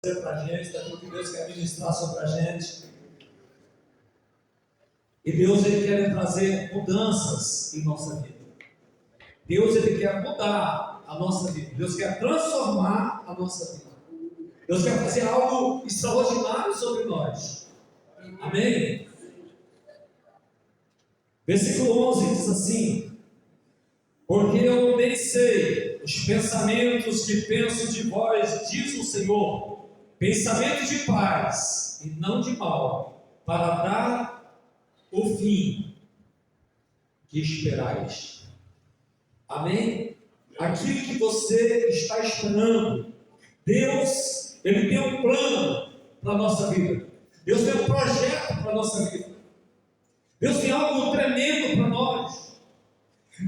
Para a gente, daquilo que Deus quer ministrar sobre a gente. E Deus ele quer trazer mudanças em nossa vida. Deus ele quer mudar a nossa vida. Deus quer transformar a nossa vida. Deus quer fazer algo extraordinário sobre nós. Amém? Versículo 11 diz assim: porque eu bem sei os pensamentos que penso de vós, diz o Senhor, pensamentos de paz e não de mal, para dar o fim que esperais. Amém? Aquilo que você está esperando, Deus, Ele tem um plano para a nossa vida. Deus tem um projeto para a nossa vida. Deus tem algo tremendo para nós.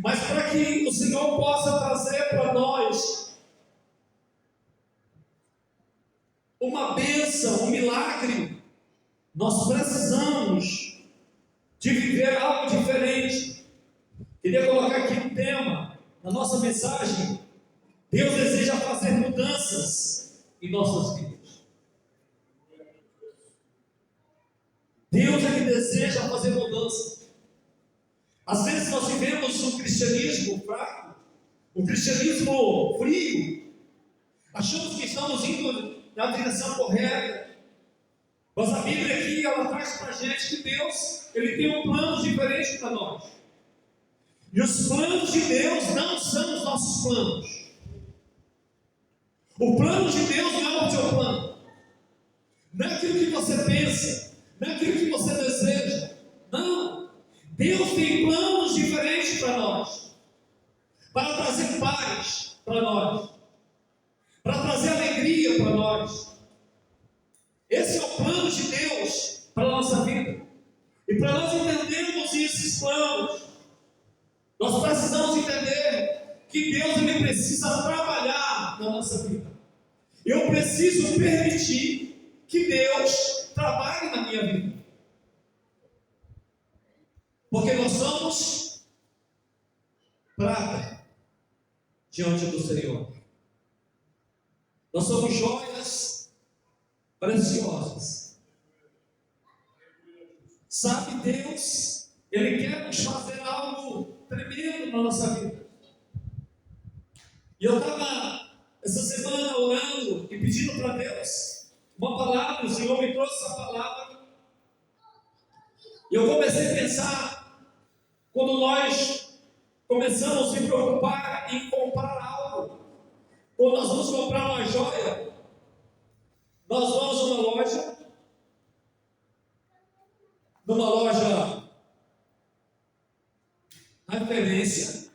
Mas para que o Senhor possa trazer para nós uma bênção, um milagre, nós precisamos de viver algo diferente. Queria colocar aqui um tema na nossa mensagem. Deus deseja fazer mudanças em nossas vidas. Deus é que deseja fazer mudanças. Às vezes nós vivemos um cristianismo fraco, um cristianismo frio. Achamos que estamos indo na direção correta. Mas a Bíblia aqui, ela traz para a gente que Deus, Ele tem um plano diferente para nós. E os planos de Deus não são os nossos planos. O plano de Deus não é o teu plano. Não é aquilo que você pensa, não é aquilo que você deseja. Não. Deus tem planos diferentes para nós. Para trazer paz para nós. Para trazer alegria para nós. Esse é o plano de Deus para a nossa vida. E para nós entendermos esses planos, nós precisamos entender que Deus ele precisa trabalhar na nossa vida. Eu preciso permitir que Deus trabalhe na minha vida. Porque nós somos prata diante do Senhor. Nós somos joias preciosas. Sabe, Deus, Ele quer nos fazer algo tremendo na nossa vida. E eu estava essa semana orando e pedindo para Deus uma palavra. O Senhor me trouxe essa palavra. E eu comecei a pensar, quando nós começamos a se preocupar em comprar algo, quando nós vamos comprar uma joia, nós vamos numa loja referência,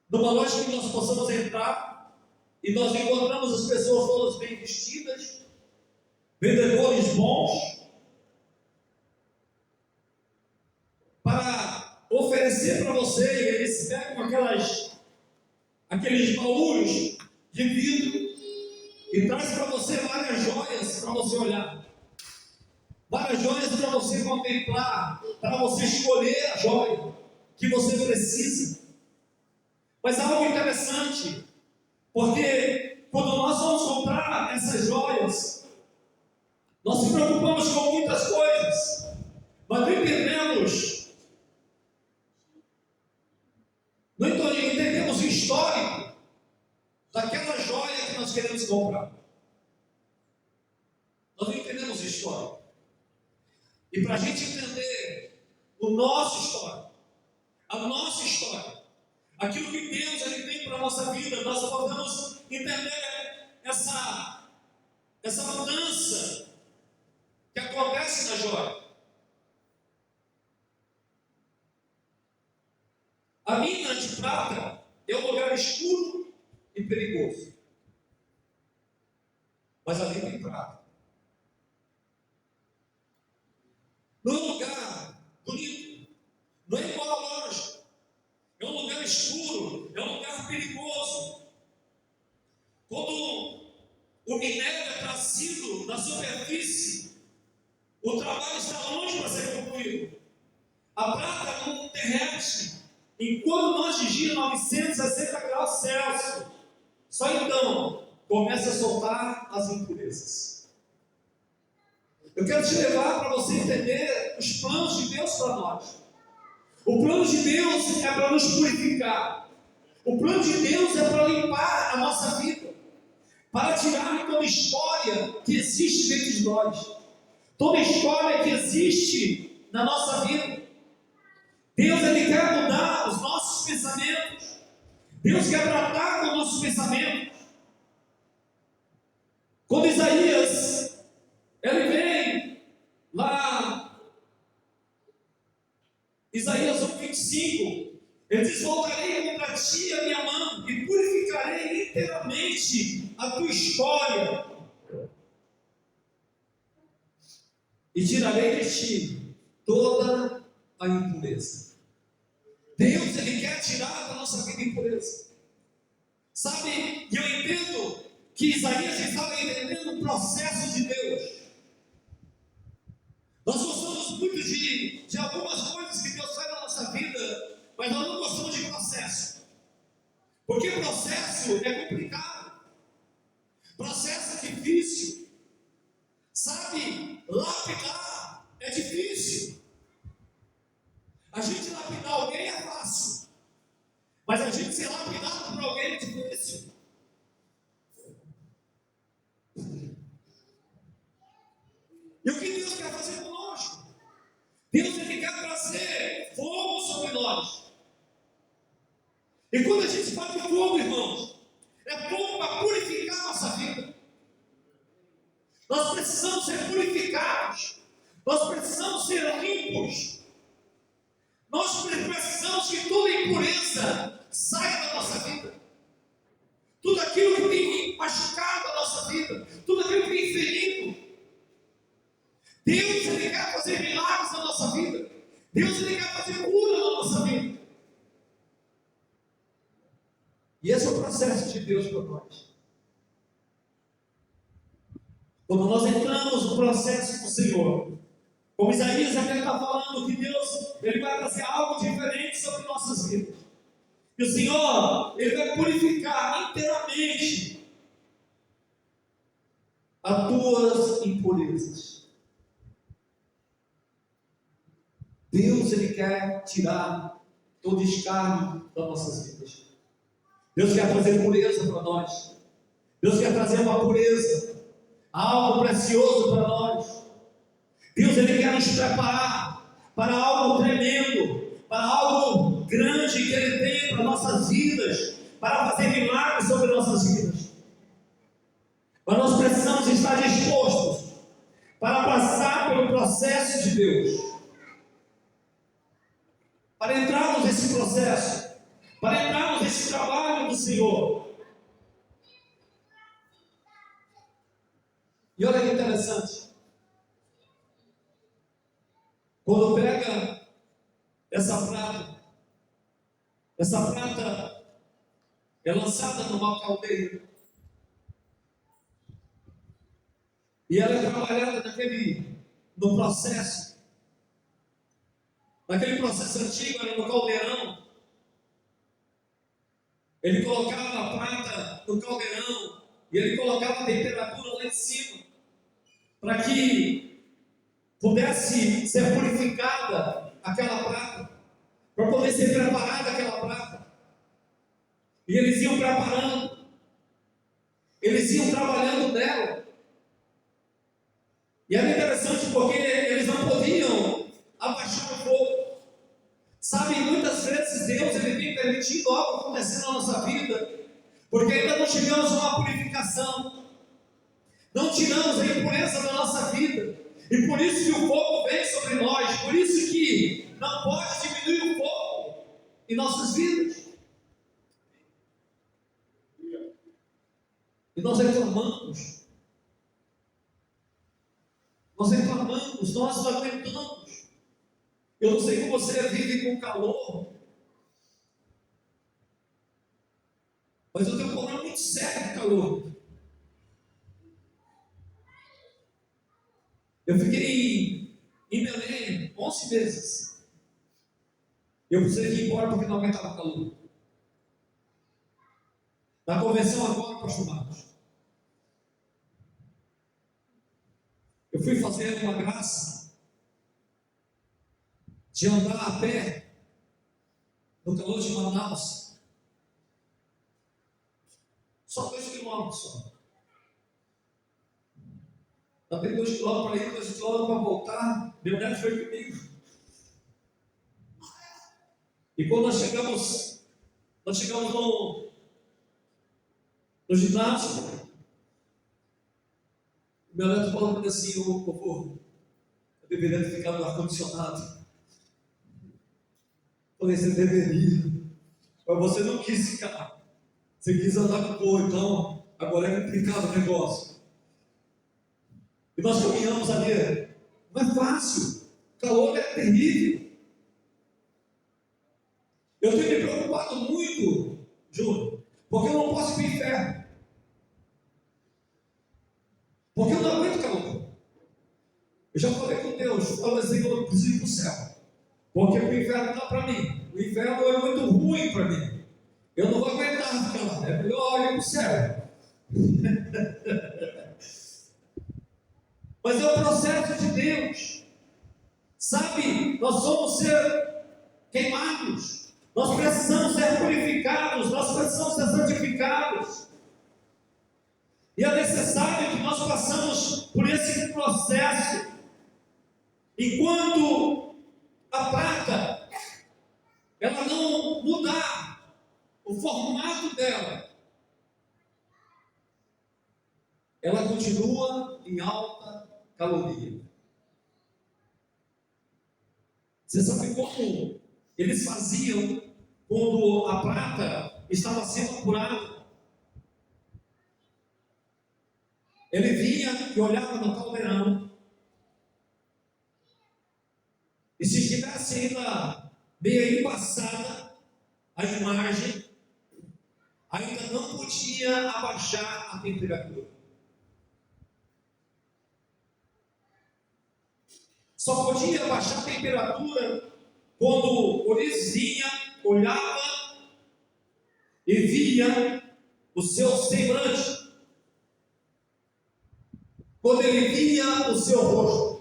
numa loja que nós possamos entrar e nós encontramos as pessoas todas bem vestidas, vendedores bons, para oferecer para você. E eles pegam aqueles baús de vidro e traz para você várias joias para você olhar, várias joias para você contemplar, para você escolher a joia que você precisa. Mas algo interessante, porque quando nós vamos comprar essas joias, nós se preocupamos com muitas coisas, mas não entendemos o histórico daquela joia que nós queremos comprar. Nós não entendemos o histórico. E para a gente entender o nosso histórico, a nossa história, aquilo que Deus ele tem para a nossa vida, nós podemos entender essa mudança que acontece na joia. A mina de prata é um lugar escuro e perigoso. Mas ali tem prata. Não é um lugar bonito, não é igual a loja. É um lugar escuro, é um lugar perigoso. Quando o minério é trazido na superfície, o trabalho está longe para ser concluído. A prata não derrete enquanto não atingir 960 graus Celsius. Só então começa a soltar as impurezas. Eu quero te levar para você entender os planos de Deus para nós. O plano de Deus é para nos purificar. O plano de Deus é para limpar a nossa vida, para tirar toda história que existe dentro de nós, toda história que existe na nossa vida. Deus, Ele quer mudar os nossos pensamentos. Deus quer tratar com os nossos pensamentos. Quando Isaías, ele vem lá, Isaías 1:25, ele diz: voltarei contra ti a minha mão e purificarei inteiramente a tua história e tirarei de ti toda a impureza. Deus, Ele quer tirar da nossa vida impureza. Sabe, e eu entendo que Isaías estava entendendo o processo de Deus. Nós gostamos muito de algumas coisas que Deus faz na nossa vida, mas nós não gostamos de processo. Porque processo é complicado. Processo é difícil. Sabe, lapidar é difícil. A gente lapidar alguém é fácil, mas a gente ser lapidado por alguém é difícil. E o que Deus quer fazer conosco? Deus, Ele quer trazer fogo sobre nós. E quando a gente fala de fogo, irmãos, é fogo para purificar a nossa vida. Nós precisamos ser purificados. Nós precisamos ser limpos. Nós precisamos que toda impureza saia da nossa vida. Tudo aquilo que tem machucado a nossa vida, tudo aquilo que tem ferido. Deus, Ele quer fazer milagres na nossa vida. Deus, Ele quer fazer cura na nossa vida. E esse é o processo de Deus para nós. Quando nós entramos no processo do Senhor, como Isaías até está falando, que Deus, Ele vai trazer algo diferente sobre nossas vidas. E o Senhor, Ele vai purificar inteiramente as tuas impurezas. Deus, Ele quer tirar todo escárnio das nossas vidas. Deus quer trazer pureza para nós. Deus quer trazer uma pureza, algo precioso para nós. Deus, Ele quer nos preparar para algo tremendo, para algo grande que Ele tem para nossas vidas, para fazer milagres sobre nossas vidas. Mas nós precisamos estar dispostos para passar pelo processo de Deus, para entrarmos nesse processo, para entrarmos nesse trabalho do Senhor. E olha que interessante, quando pega essa prata é lançada numa caldeira, e ela é trabalhada no processo. Naquele processo antigo, era no caldeirão. Ele colocava a prata no caldeirão e ele colocava a temperatura lá em cima, para que pudesse ser purificada aquela prata, para poder ser preparada aquela prata. E eles iam preparando, eles iam trabalhando nela. E era interessante porque eles não podiam abaixar o fogo. Sabe, muitas vezes Deus, Ele vem permitindo algo acontecer na nossa vida, porque ainda não chegamos a uma purificação, não tiramos a impureza da nossa vida, e por isso que o fogo vem sobre nós, por isso que não pode diminuir o fogo em nossas vidas. E nós reclamamos, nós não aguentamos. Eu não sei como você vive com calor, mas eu tenho um problema muito sério de calor. Eu fiquei em Belém 11 meses. Eu precisei ir embora porque não aguentava calor. Na convenção agora, pastor Marcos, Eu fui fazer uma graça de andar a pé no calor de Manaus. Só 2 quilômetros só. Andei 2 quilômetros para ir, 2 quilômetros para voltar. Meu neto foi comigo. E quando nós chegamos no ginásio, meu neto falou para mim assim: ô vovô, eu deveria ter ficado no ar-condicionado. Falei: você deveria, mas você não quis ficar, você quis andar com o povo, então agora é complicado o negócio. E nós caminhamos ali, não é fácil, o calor é terrível. Eu tenho me preocupado muito, Júnior, porque eu não posso ir para o inferno, porque eu não aguento calor. Eu já falei com Deus, falei assim: eu preciso ir para o céu, porque o inferno não é para mim, o inferno é muito ruim para mim, eu não vou aguentar ficar lá, é melhor ir para o céu. Mas é o processo de Deus, sabe? Nós somos ser queimados, nós precisamos ser purificados, nós precisamos ser santificados, e é necessário que nós passamos por esse processo. Enquanto a prata ela não mudar o formato dela, ela continua em alta caloria. Você sabe como eles faziam quando a prata estava sendo apurada? Ele vinha e olhava no caldeirão, e se estivesse ainda meio embaçada a imagem, ainda não podia abaixar a temperatura. Só podia abaixar a temperatura quando o vizinho olhava e via o seu semblante, quando ele via o seu rosto.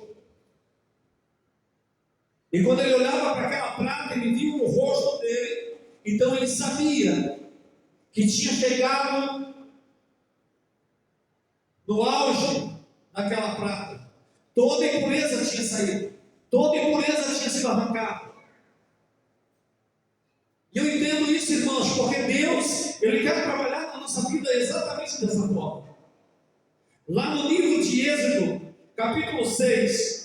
E quando ele olhava para aquela prata, ele via o rosto dele, então ele sabia que tinha chegado no auge daquela prata. Toda impureza tinha saído, toda impureza tinha sido arrancada. E eu entendo isso, irmãos, porque Deus, Ele quer trabalhar na nossa vida exatamente dessa forma. Lá no livro de Êxodo, capítulo 6,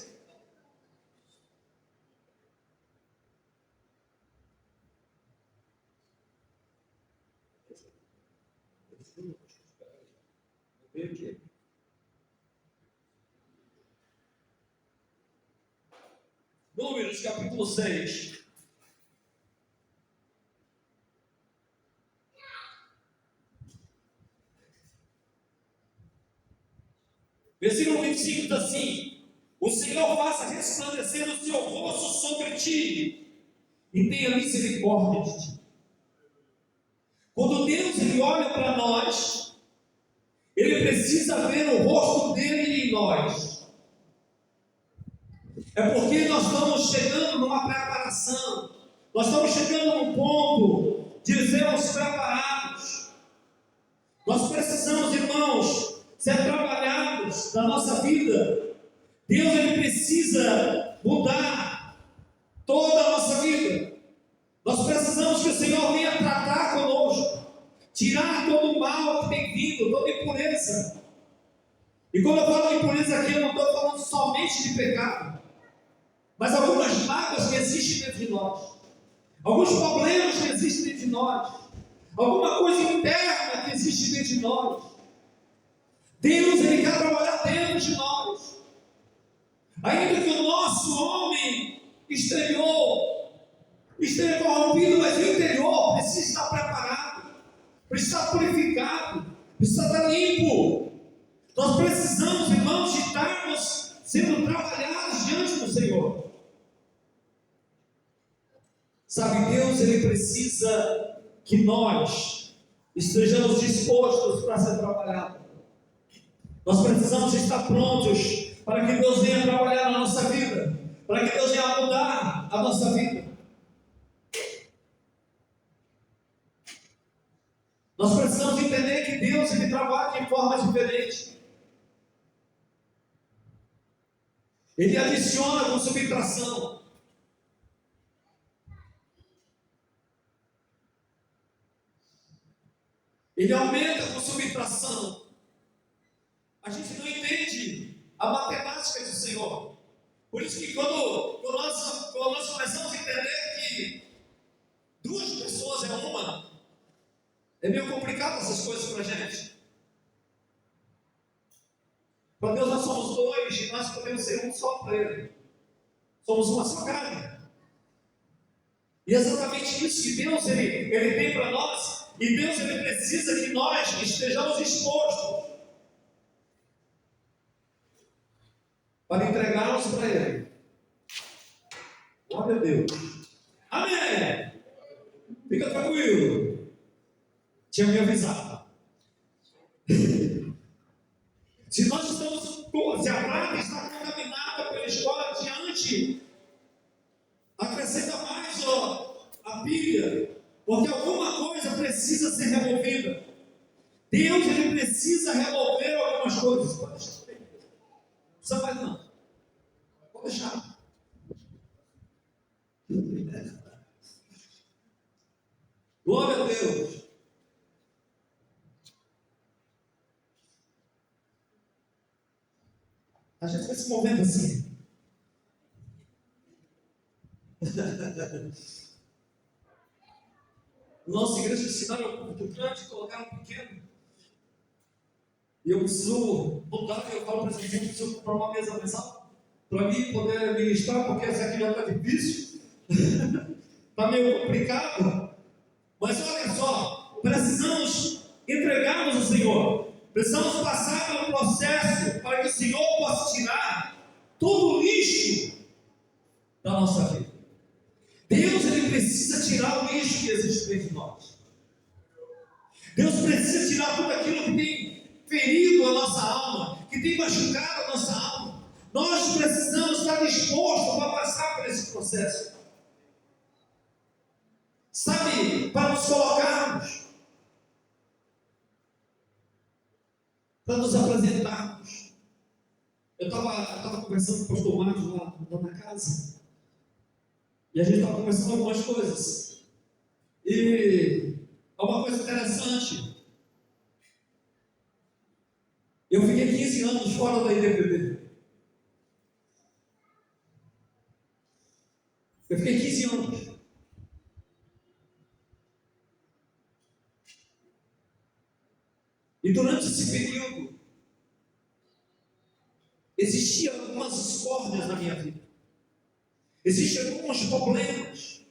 Números, capítulo 6. Versículo 25 diz assim: o Senhor faça resplandecer o seu rosto sobre ti e tenha misericórdia de ti. Quando Deus ele olha para nós, Ele precisa ver o rosto dele em nós. É porque nós estamos chegando numa preparação, nós estamos chegando num ponto de sermos preparados. Nós precisamos, irmãos, ser trabalhados na nossa vida. Deus ele precisa mudar toda a nossa vida. Nós precisamos que o Senhor venha tratar conosco, tirar todo o mal que tem vindo, toda impureza. E quando eu falo de impureza aqui, eu não estou falando somente de pecado, mas algumas mágoas que existem dentro de nós, alguns problemas que existem dentro de nós, alguma coisa interna que existe dentro de nós. Deus ele quer trabalhar dentro de nós. Ainda que o nosso homem exterior esteja corrompido, mas o interior precisa estar preparado, precisa estar purificado, precisa estar limpo. Nós precisamos, irmãos, de estarmos sendo trabalhados diante do Senhor. Sabe, Deus ele precisa que nós estejamos dispostos para ser trabalhados. Nós precisamos estar prontos para que Deus venha trabalhar na nossa vida, para que Deus venha mudar a nossa vida. Nós precisamos entender que Deus ele trabalha de forma diferente. Ele adiciona com subtração. Ele aumenta com subtração. A gente não entende a matemática do Senhor. Por isso que quando nós começamos a entender que duas pessoas é uma, é meio complicado essas coisas para a gente. Para Deus nós somos dois e nós podemos ser um só para Ele. Somos uma só carne. E é exatamente isso que Deus ele tem para nós. E Deus ele precisa que nós estejamos dispostos para entregarmos para Ele. Glória a Deus. Amém. Fica tranquilo. Tinha me avisado. Se nós estamos, se a praga está contaminada pela escola adiante, acrescenta mais a pilha, porque alguma coisa precisa ser removida. Deus ele precisa remover algumas coisas. Pode deixar. Não precisa mais não. Pode deixar. Glória a Deus. A gente vai se movendo assim. Nossa igreja ensinaram um muito grande, colocaram um pequeno. E eu preciso mudar, eu falo para esse eu preciso comprar uma mesa mais alta para mim poder ministrar, porque essa aqui já está difícil. Está meio complicado. Mas olha só, precisamos entregarmos ao Senhor. Precisamos passar pelo processo para que o Senhor possa tirar todo o lixo da nossa vida. Deus ele precisa tirar o lixo que existe dentro de nós. Deus precisa tirar tudo aquilo que tem ferido a nossa alma, que tem machucado a nossa alma. Nós precisamos estar dispostos para passar por esse processo. Sabe, para nos colocarmos, para nos apresentarmos. Eu estava conversando com o pastor Marcos lá na casa. E a gente estava conversando algumas coisas. E uma coisa interessante. Eu fiquei 15 anos fora da IDPB. Eu fiquei 15 anos. E durante esse período, existiam algumas discórdias na minha vida. Existem alguns problemas.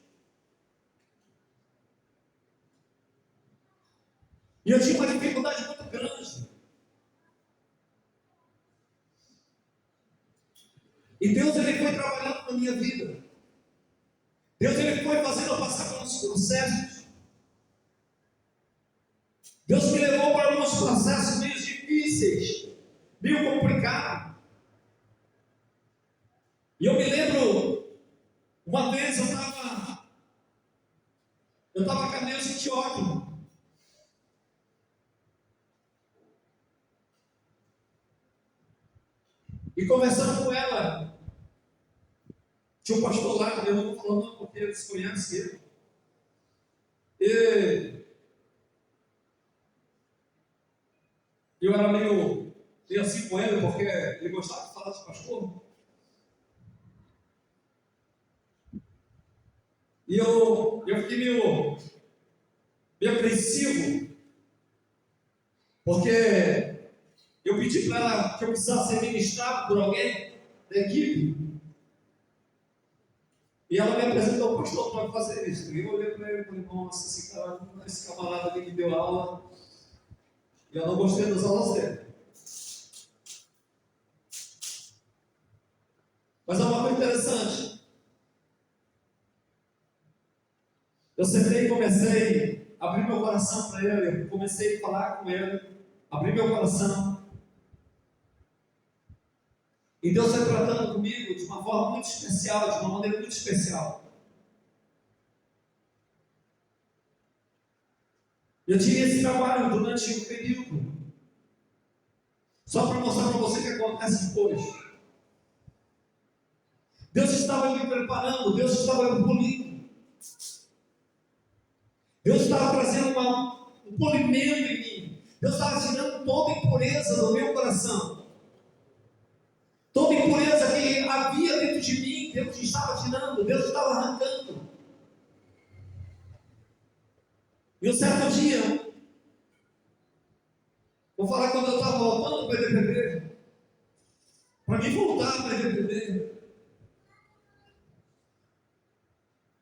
E eu tinha uma dificuldade muito grande. E Deus ele foi trabalhando na minha vida. Deus ele foi fazendo eu passar pelos processos. Deus me levou para alguns processos meio difíceis, meio complicados. E eu me lembro, uma vez eu estava caminhando em Antioquia. E conversando com ela, tinha um pastor lá, eu não vou falar não, porque eles conhecem ele. E eu era meio assim com ele, porque ele gostava de falar de pastor. E eu fiquei meio apreensivo, porque eu pedi para ela que eu precisasse ser ministrado por alguém da equipe. E ela me apresentou o pastor para fazer isso. E eu olhei para ele e falei, nossa, esse camarada ali que deu aula, e eu não gostei das aulas dele. Mas é uma coisa interessante. Eu sentei e comecei a abrir meu coração para ele, comecei a falar com ele, abrir meu coração. E Deus foi tratando comigo de uma forma muito especial, de uma maneira muito especial. Eu tinha esse trabalho durante um período, só para mostrar para você o que acontece depois. Deus estava me preparando, Deus estava me polindo. Deus estava trazendo um polimento em mim. Deus estava tirando toda a impureza do meu coração. Toda a impureza que havia dentro de mim, Deus estava tirando, Deus estava arrancando. E um certo dia, vou falar quando eu estava voltando para a IBPB, para mim voltar para a IBPB,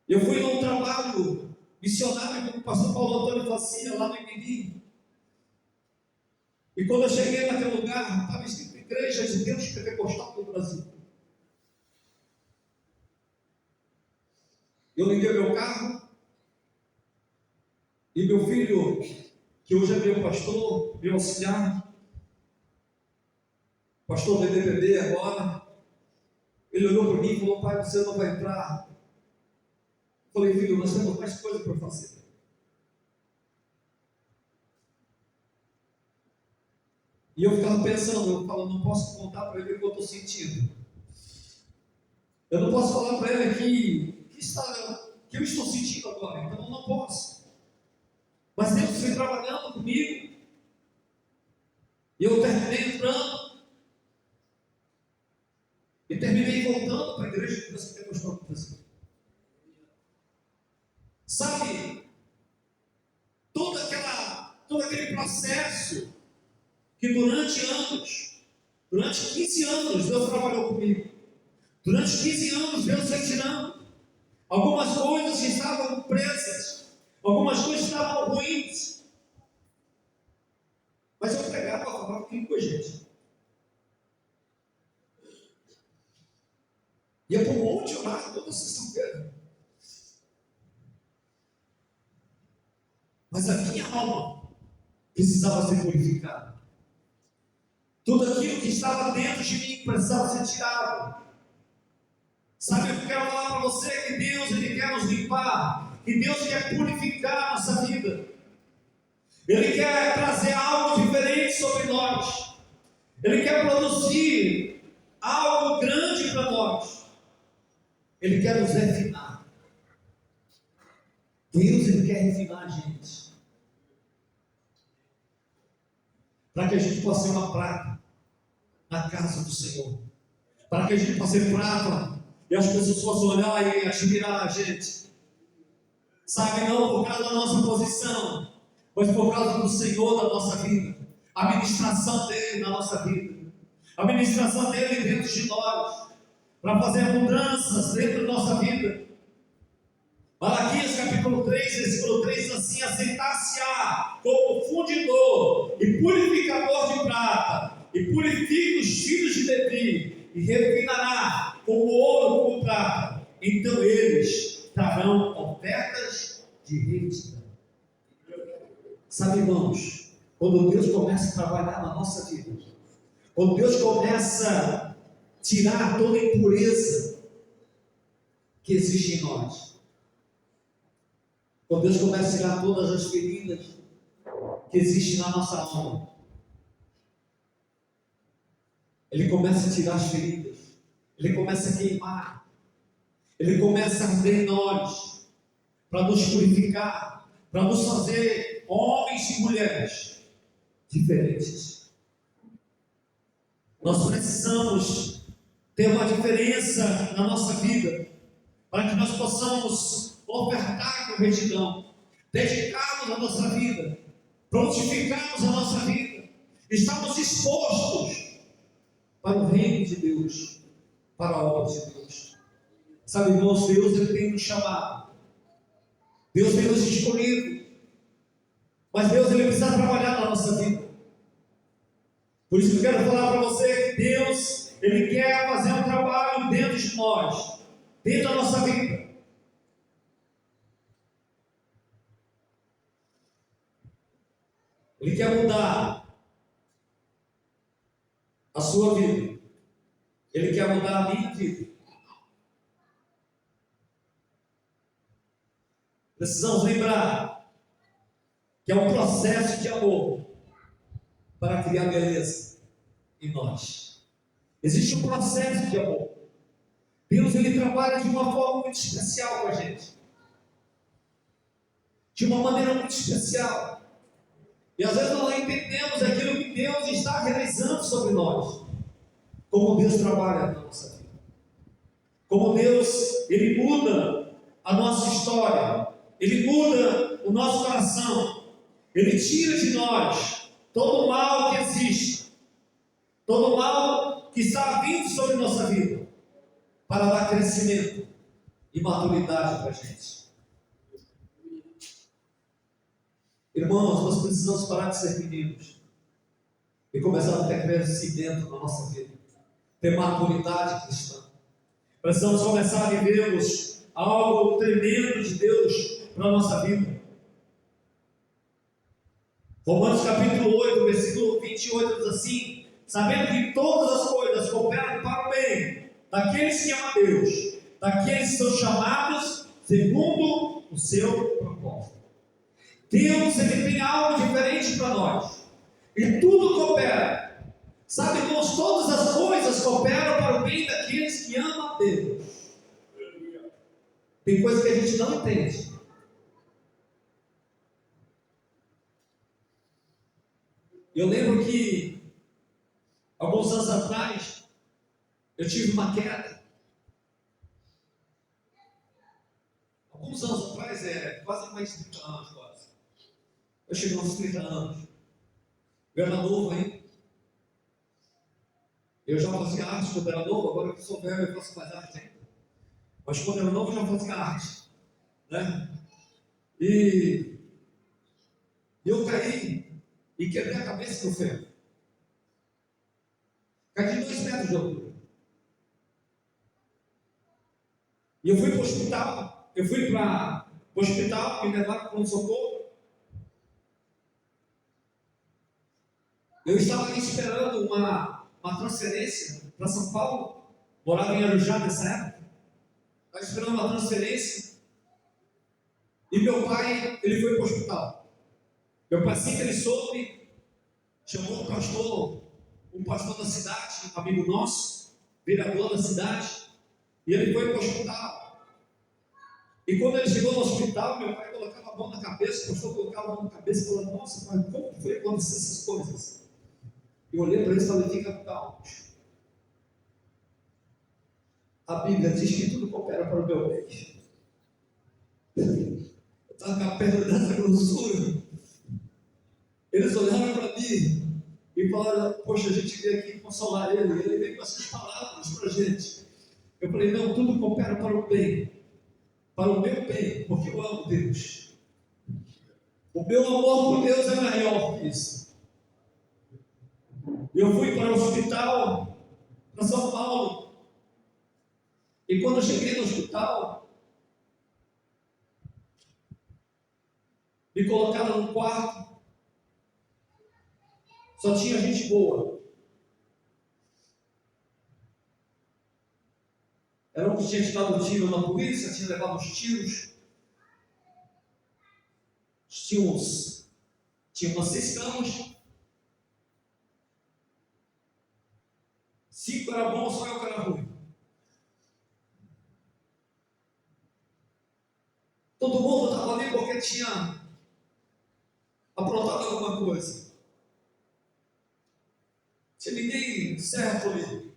eu fui num trabalho missionário com o pastor Paulo Antônio Facia, lá no Imiri. E quando eu cheguei naquele lugar, estava escrito Igreja de Deus Pentecostal do Brasil. Eu liguei meu carro, e meu filho, que hoje é meu pastor, meu auxiliar, pastor do IBPB agora, ele olhou para mim e falou: pai, você não vai entrar. Eu falei: filho, nós temos mais coisa para fazer. E eu ficava pensando, eu falo, não posso contar para ele o que eu estou sentindo. Eu não posso falar para ele que eu estou sentindo agora, então eu não posso. Mas Deus foi trabalhando comigo. E eu terminei entrando. E terminei voltando para a igreja que você tem gostado de fazer. Sabe, todo aquele processo que durante 15 anos, Deus trabalhou comigo. Durante 15 anos, Deus foi tirando. Algumas coisas estavam presas, algumas coisas estavam ruins. Mas eu pregava para falar comigo com a gente. Ia para um monte orar toda sexta-feira. Mas a minha alma precisava ser purificada. Tudo aquilo que estava dentro de mim precisava ser tirado. Sabe, eu quero falar para você que Deus, Ele quer nos limpar, que Deus quer purificar a nossa vida. Ele quer trazer algo diferente sobre nós. Ele quer produzir algo grande para nós. Ele quer nos refinar. Deus, Ele quer refinar a gente, para que a gente possa ser uma prata na casa do Senhor, para que a gente possa ser prata e as pessoas possam olhar e admirar a gente, sabe, não por causa da nossa posição, mas por causa do Senhor da nossa vida, a ministração dEle na nossa vida, a ministração dEle dentro de nós, para fazer mudanças dentro da nossa vida. Malaquias capítulo 3, versículo 3 diz assim: aceitar-se-á como fundidor e purificador de prata, e purifica os filhos de Levi, e refinará como ouro, como prata. Então eles trarão ofertas de retidão. Sabe, irmãos, quando Deus começa a trabalhar na nossa vida, quando Deus começa a tirar toda a impureza que existe em nós, quando Deus começa a tirar todas as feridas que existem na nossa alma, Ele começa a tirar as feridas, Ele começa a queimar, Ele começa a arder em nós, para nos purificar, para nos fazer homens e mulheres diferentes. Nós precisamos ter uma diferença na nossa vida, para que nós possamos ofertar com retidão, dedicarmos a nossa vida, prontificarmos a nossa vida, estamos dispostos para o reino de Deus, para a obra de Deus. Sabe, irmãos, Deus, Ele tem nos chamado, Deus tem nos escolhido, mas Deus, Ele precisa trabalhar na nossa vida. Por isso que eu quero falar para você que Deus, Ele quer fazer um trabalho dentro de nós, dentro da nossa vida. Ele quer mudar a sua vida. Ele quer mudar a minha vida. Precisamos lembrar que é um processo de amor para criar beleza em nós. Existe um processo de amor. Deus, ele trabalha de uma forma muito especial com a gente. De uma maneira muito especial. E às vezes nós não entendemos aquilo que Deus está realizando sobre nós. Como Deus trabalha na nossa vida. Como Deus, ele muda a nossa história. Ele muda o nosso coração. Ele tira de nós todo o mal que existe. Todo o mal que está vindo sobre nossa vida. Para dar crescimento e maturidade para a gente. Irmãos, nós precisamos parar de ser meninos e começar a ter crescimento na nossa vida, ter maturidade cristã. Precisamos começar a vivermos algo tremendo de Deus para a nossa vida. Romanos capítulo 8, versículo 28 diz assim: sabendo que todas as coisas cooperam para o bem daqueles que amam a Deus, daqueles que são chamados segundo o seu propósito. Deus, ele tem algo diferente para nós. E tudo coopera. Sabe, irmãos, todas as coisas cooperam para o bem daqueles que amam a Deus. Tem coisa que a gente não entende. Eu lembro que alguns anos atrás eu tive uma queda. Alguns anos atrás, quase mais de 30 anos quase. Eu cheguei aos 30 anos. Eu era novo ainda. Eu já fazia arte quando era novo, agora que sou velho eu faço mais arte ainda. Mas quando eu era novo eu já fazia arte. Né? E eu caí e quebrei a cabeça no ferro. Caí de 2 metros de altura. E eu fui para o hospital. Eu fui para o hospital, me levaram para um socorro. Eu estava ali esperando uma transferência para São Paulo. Morava em Arujá nessa época. Estava esperando uma transferência. E meu pai, ele foi para o hospital. Meu pai, assim que ele soube, chamou um pastor da cidade, um amigo nosso, vereador da cidade, e ele foi para o hospital. E quando ele chegou no hospital, meu pai colocava a mão na cabeça, o pastor colocava a mão na cabeça e falou: nossa, pai, como foi acontecer essas coisas? Eu olhei para ele e falei: fica calmo. A Bíblia diz que tudo coopera para o meu bem. Eu estava com a perna dessa grossura. Eles olharam para mim e falaram: poxa, a gente veio aqui consolar ele. E ele veio com essas palavras para a gente. Eu falei: não, tudo coopera para o bem. Para o meu bem, porque eu amo Deus. O meu amor por Deus é maior que isso. Eu fui para o hospital, para São Paulo. E quando eu cheguei no hospital, me colocaram no quarto. Só tinha gente boa. Era um que tinha dado tiro na polícia, tinha levado os tiros. Tinha umas 6 camas. 5 era bom, só eu que era ruim. Todo mundo estava ali porque tinha aprontado alguma coisa. Tinha ninguém certo ali.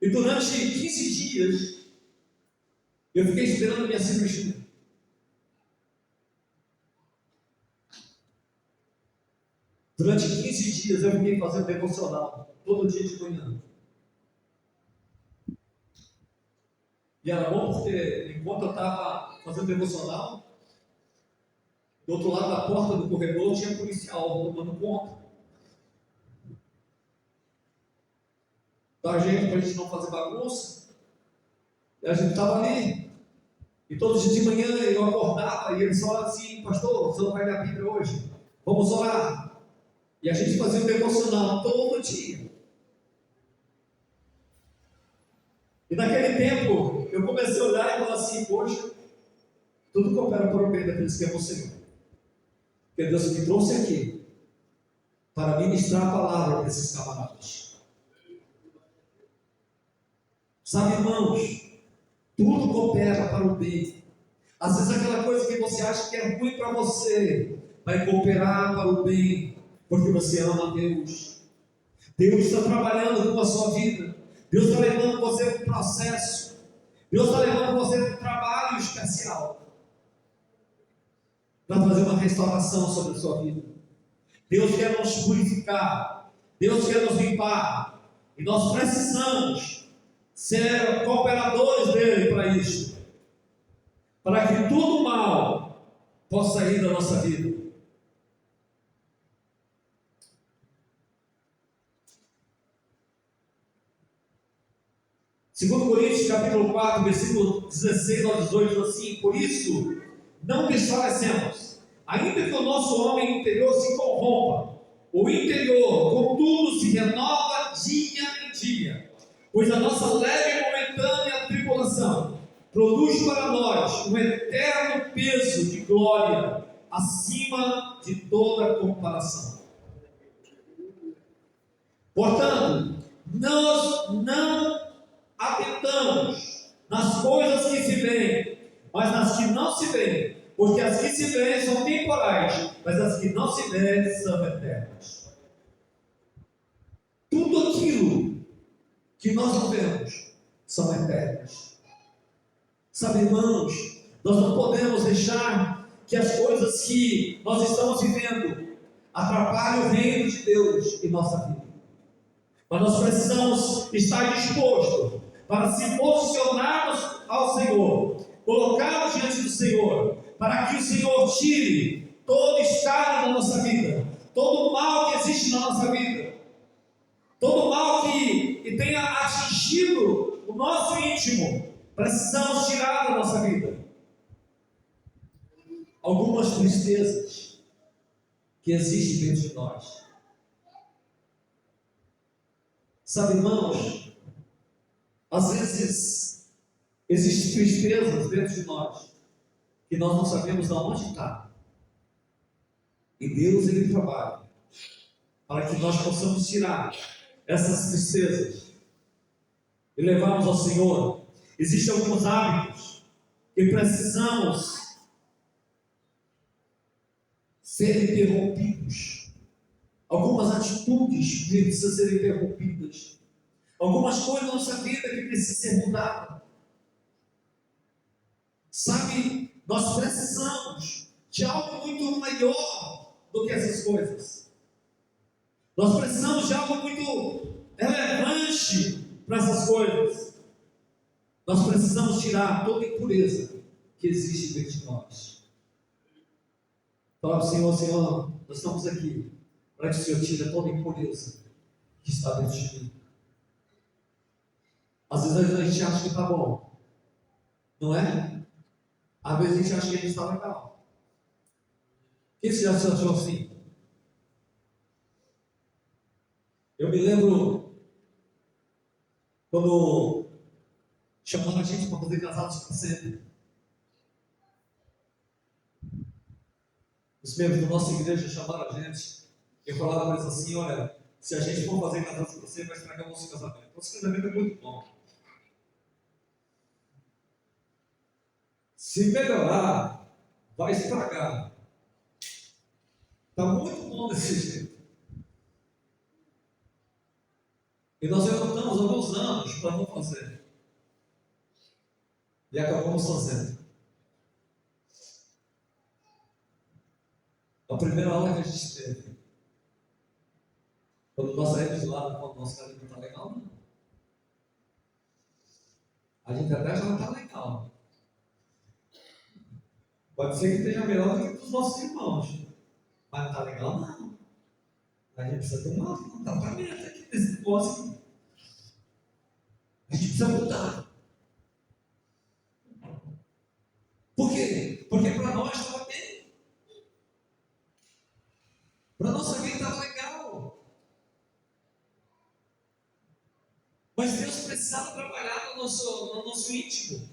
E durante 15 dias, eu fiquei esperando a minha cirurgia. Durante 15 dias eu fiquei fazendo devocional, todo dia de manhã. E era bom porque, enquanto eu estava fazendo devocional, do outro lado da porta do corredor tinha policial tomando conta da gente, para a gente não fazer bagunça. E a gente estava ali. E todos os dias de manhã eu acordava e eles falavam assim: pastor, você não vai ler a Bíblia hoje? Vamos orar. E a gente fazia um devocional todo dia. E naquele tempo, eu comecei a olhar e falar assim: poxa, tudo coopera para o bem daqueles que amam o Senhor. Porque Deus me trouxe aqui para ministrar a palavra para esses camaradas. Sabe, irmãos, tudo coopera para o bem. Às vezes aquela coisa que você acha que é ruim para você, vai cooperar para o bem, porque você ama a Deus. Deus está trabalhando com a sua vida. Deus está levando você para um processo. Deus está levando você para um trabalho especial, para trazer uma restauração sobre a sua vida. Deus quer nos purificar. Deus quer nos limpar. E nós precisamos ser cooperadores dele para isso, para que tudo mal possa sair da nossa vida. Segundo Coríntios, capítulo 4, versículo 16 ao 18, diz assim: por isso, não desfalecemos, ainda que o nosso homem interior se corrompa, o interior, contudo, se renova dia em dia, pois a nossa leve e momentânea tribulação produz para nós um eterno peso de glória, acima de toda comparação. Portanto, nós não atentamos nas coisas que se veem, mas nas que não se veem, porque as que se veem são temporais, mas as que não se veem são eternas. Tudo aquilo que nós não vemos são eternas. Sabe, irmãos, nós não podemos deixar que as coisas que nós estamos vivendo atrapalhem o reino de Deus em nossa vida. Mas nós precisamos estar dispostos para se posicionarmos ao Senhor, colocarmos diante do Senhor, para que o Senhor tire todo estado da nossa vida, todo mal que existe na nossa vida, todo mal que tenha atingido o nosso íntimo, precisamos tirar da nossa vida. Algumas tristezas que existem dentro de nós. Sabe, irmãos, às vezes existem tristezas dentro de nós que nós não sabemos de onde está. E Deus, Ele trabalha para que nós possamos tirar essas tristezas e levarmos ao Senhor. Existem alguns hábitos que precisamos ser interrompidos. Algumas atitudes que precisam ser interrompidas. Algumas coisas na nossa vida que precisam ser mudadas. Sabe, nós precisamos de algo muito maior do que essas coisas. Nós precisamos de algo muito relevante para essas coisas. Nós precisamos tirar toda a impureza que existe dentro de nós. Fala para o Senhor: Senhor, nós estamos aqui para que o Senhor tire toda a impureza que está dentro de mim. Às vezes a gente acha que está bom, não é? Às vezes a gente acha que a gente está legal. Quem se já achou assim? Eu me lembro quando chamaram a gente para fazer Casados para Sempre. Os membros da nossa igreja chamaram a gente e falaram para eles assim: olha, se a gente for fazer Casados para Sempre, vai estragar o nosso casamento. Nosso casamento é muito bom. Se melhorar, vai estragar. Está muito bom desse jeito. E nós levantamos alguns anos para não fazer. E acabamos fazendo. A primeira aula que a gente teve, quando nós saímos de lá, quando nosso casamento não está legal, não. A gente até já não está legal. Pode ser que esteja melhor do que os nossos irmãos, mas não está legal, não. A gente precisa ter um tratamento aqui nesse negócio. A gente precisa mudar. Por quê? Porque para nós estava bem. Para a nossa vida estava legal. Mas Deus precisávamos trabalhar no nosso íntimo.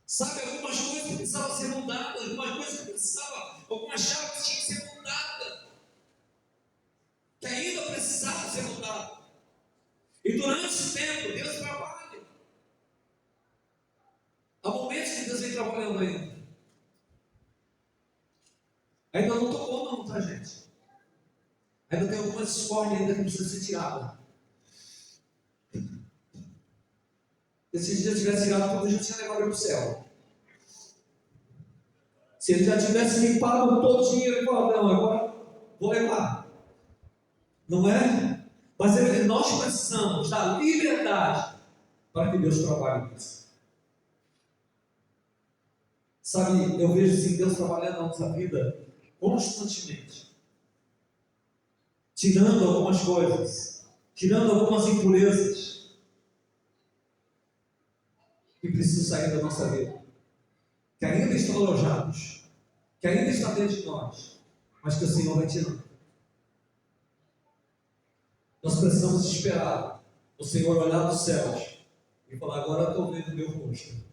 Sabe, algumas coisas que precisavam ser mudadas, algumas chaves que tinham que ser mudadas, que ainda precisavam ser mudadas. E durante esse tempo, Deus trabalha. Há momentos que Deus vem trabalhando ainda. Ainda não tocou não, tá, gente? Ainda tem algumas discórdias ainda que precisam ser tiradas. Se esse dia tivesse tirado tudo, a gente tinha levado para o céu. Se ele já tivesse limpado todo o dinheiro, ele falou, não, agora vou levar. Não é? Mas nós precisamos da liberdade para que Deus trabalhe nisso. Sabe, eu vejo assim, Deus trabalhando na nossa vida constantemente. Tirando algumas coisas, tirando algumas impurezas que precisam sair da nossa vida, que ainda estão alojados, que ainda está dentro de nós, mas que o Senhor vai tirando. Nós precisamos esperar o Senhor olhar dos céus e falar, agora eu estou vendo o meu rosto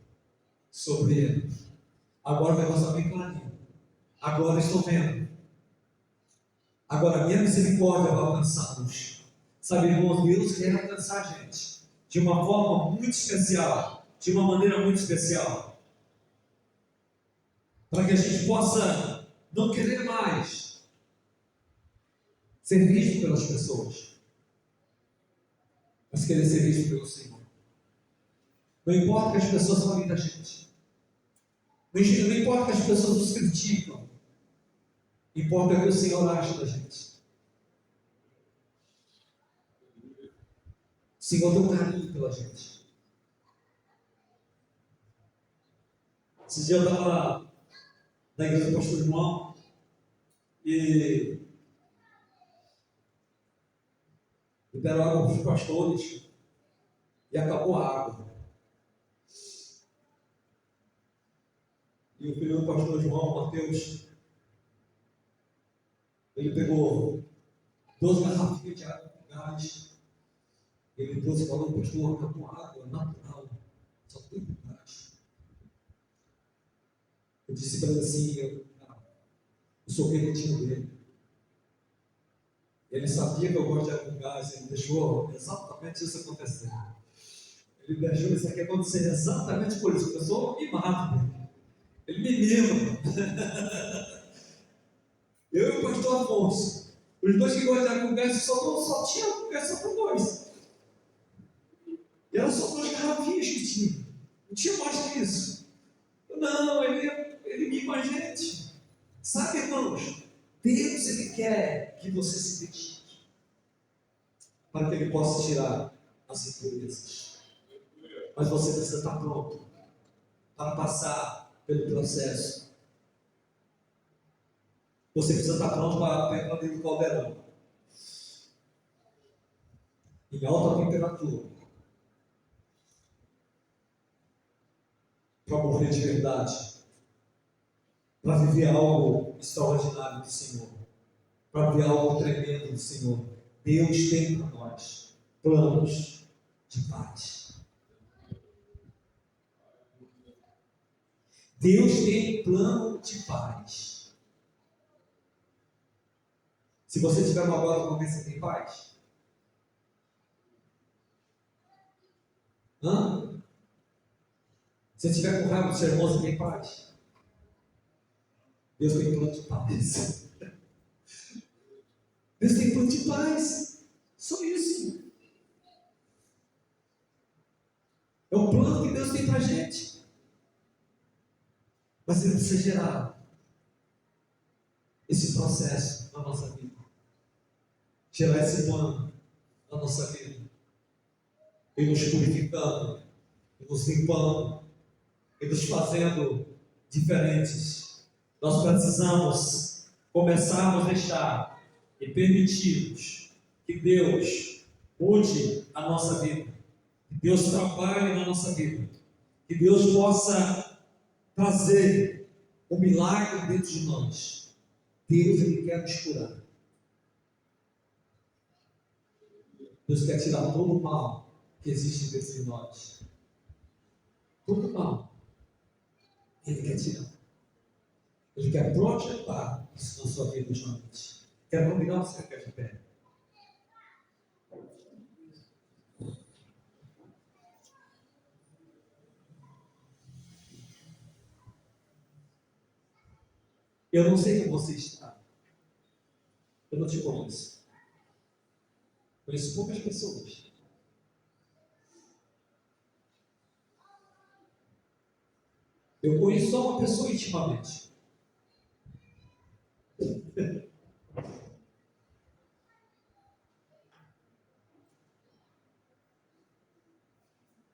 sobre ele. Agora vai mostrar bem clarinho. Agora estou vendo. Agora a minha misericórdia vai alcançá-los. Sabe, irmãos, Deus quer alcançar a gente de uma forma muito especial, de uma maneira muito especial, para que a gente possa não querer mais ser visto pelas pessoas, mas querer ser visto pelo Senhor. Não importa que as pessoas falem da gente, não importa que as pessoas nos criticam, importa que o Senhor ache da gente. O Senhor tem um carinho pela gente. Esse dia eu estava na igreja do pastor João e deram água para os pastores e acabou a água. E o filho do pastor João, Mateus, ele pegou 12 garrafinhas de água com gás. Ele trouxe e falou, pastor, acabou a água natural, só tem gás. Eu disse para ele assim, eu sou permitido dele. Ele sabia que eu gosto de água com gás, ele deixou exatamente isso acontecer. Ele deixou isso aqui acontecer exatamente por isso, eu sou mimado dele. Ele me mima. Eu e o pastor Afonso, os dois que gostam de água com gás, só tinha água com gás só para nós. E eram só 2 garrafinhas que tinha. Não tinha mais que isso. Não, ele mima a gente. Sabe, irmãos? Deus, ele quer que você se dedique para que ele possa tirar as impurezas. Mas você precisa estar pronto para passar pelo processo. Você precisa estar pronto para entrar dentro do caldeirão. Em alta temperatura. Para morrer de verdade. Para viver algo extraordinário do Senhor. Para viver algo tremendo do Senhor. Deus tem para nós planos de paz. Deus tem plano de paz. Se você estiver magoado com alguém, você tem paz? Se você estiver com raiva do seu irmão, você tem paz? Deus tem plano de paz. Deus tem plano de paz. Só isso. É o plano que Deus tem para a gente. Mas ele precisa gerar esse processo na nossa vida. Gerar esse plano na nossa vida. E nos purificando, e nos limpando, e nos fazendo diferentes. Nós precisamos começar a deixar e permitirmos que Deus mude a nossa vida, que Deus trabalhe na nossa vida, que Deus possa trazer um milagre dentro de nós. Deus, ele quer nos curar. Deus quer tirar todo o mal que existe dentro de nós. Todo o mal. Ele quer tirar. Ele quer projetar isso na sua vida ultimamente. Quer combinar ou você quer de pé? Eu não sei como você está. Eu não te conheço. Conheço poucas pessoas. Eu conheço só uma pessoa intimamente.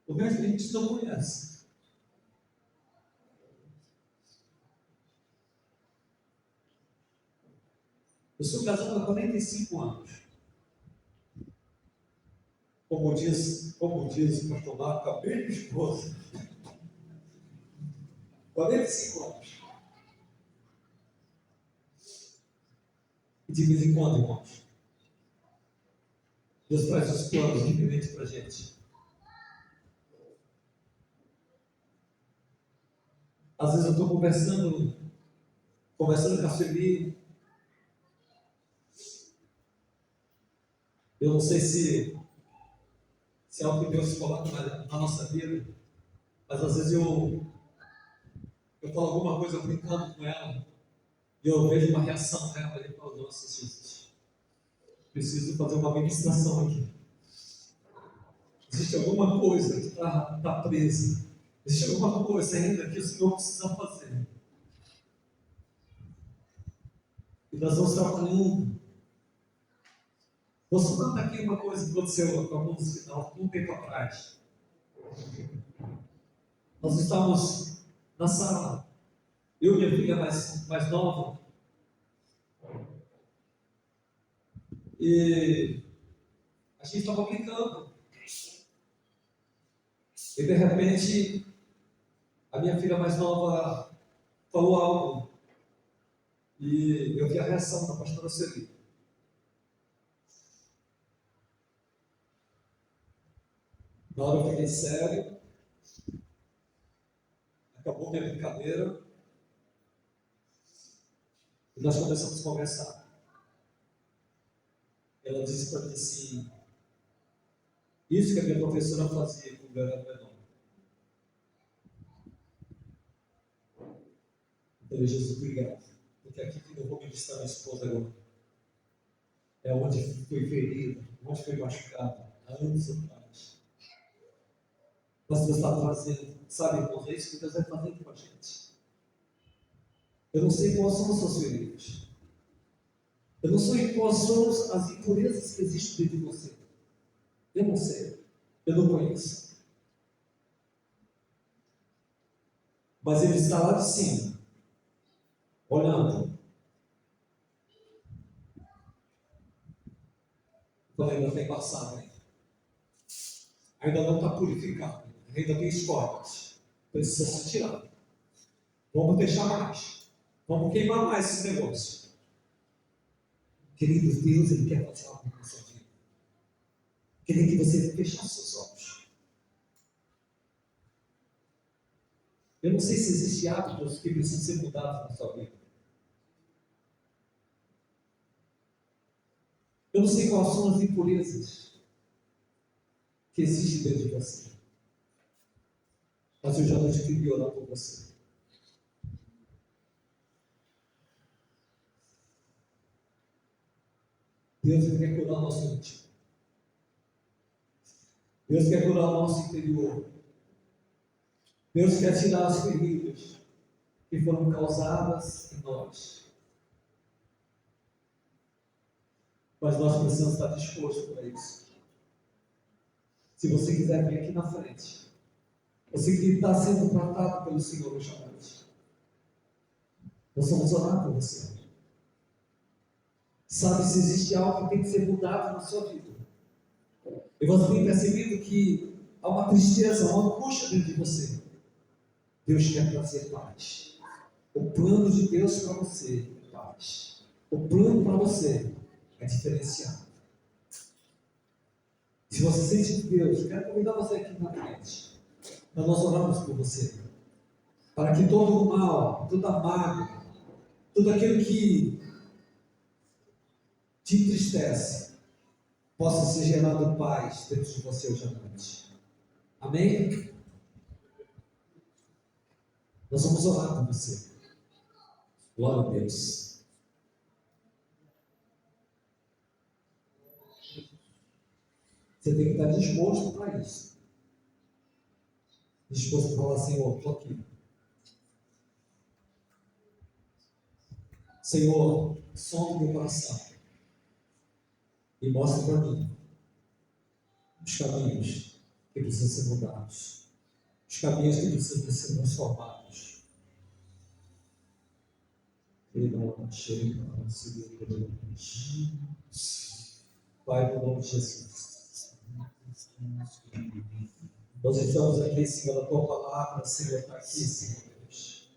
O resto a gente não conhece. Eu sou casado há 45 anos. Como diz o pastor Marco, acabei de esposa. 45 anos. E de vez em quando, irmãos, Deus traz os planos diferentes para a gente. Às vezes eu estou conversando com a Sueli. Eu não sei se é algo que Deus coloca na nossa vida, mas às vezes eu falo alguma coisa brincando com ela e eu vejo uma reação dela e falo, nossa, Jesus, preciso fazer uma ministração aqui. Existe alguma coisa que está presa. Existe alguma coisa ainda que o Senhor precisa fazer. E nós vamos trabalhando. Vou só contar aqui uma coisa que aconteceu com alguns um tempo atrás. Nós estávamos na sala, eu e minha filha mais nova, e a gente estava brincando. E de repente, a minha filha mais nova falou algo. E eu vi a reação da pastora Sueli. Na hora eu fiquei sério. Acabou minha brincadeira. E nós começamos a conversar. Ela disse para mim assim: isso que a minha professora fazia com o garoto menor. Eu falei, Jesus, obrigado. Porque aqui que eu vou ministrar minha esposa agora. É onde foi ferida, onde foi machucado, há anos atrás. Mas Deus está fazendo, sabe, irmãos, é isso que Deus vai fazendo com a gente. Eu não sei quais são as suas feridas. Eu não sei quais são as impurezas que existem dentro de você. Eu não sei. Eu não conheço. Mas Ele está lá de cima, olhando. Falei, ainda tem passado ainda. Ainda não está purificado. Ainda tem esportes. Precisa ser tirado. Vamos deixar mais. Vamos queimar mais esse negócio. Queridos, Deus, Ele quer fazer algo na sua vida. Queria que você fechasse seus olhos. Eu não sei se existem hábitos que precisam ser mudados na sua vida. Eu não sei quais são as impurezas que existem dentro de você. Mas eu já hoje queria orar por você. Deus quer curar o nosso íntimo. Deus quer curar o nosso interior. Deus quer tirar as feridas que foram causadas em nós. Mas nós precisamos estar dispostos para isso. Se você quiser vir aqui na frente, você que está sendo tratado pelo Senhor hoje à noite, nós vamos orar por você. Sabe, se existe algo que tem que ser mudado na sua vida, e você tem percebido que há uma tristeza, uma angústia dentro de você, Deus quer trazer paz. O plano de Deus para você é paz. O plano para você é diferenciado. Se você sente de Deus, eu quero convidar você aqui na frente, para nós orarmos por você, para que todo o mal, toda a mágoa, tudo aquilo que te entristece, possa ser gerado paz dentro de você hoje à noite. Amém? Nós vamos orar por você. Glória a Deus. Você tem que estar disposto para isso. Disposto para falar, Senhor, estou aqui. Senhor, sonda meu coração e mostra para mim os caminhos que precisam ser mudados, os caminhos que precisam ser transformados. Pai, no nome de Jesus, nós estamos aqui, Senhor, a tua palavra, Senhor, está aqui, Senhor Deus.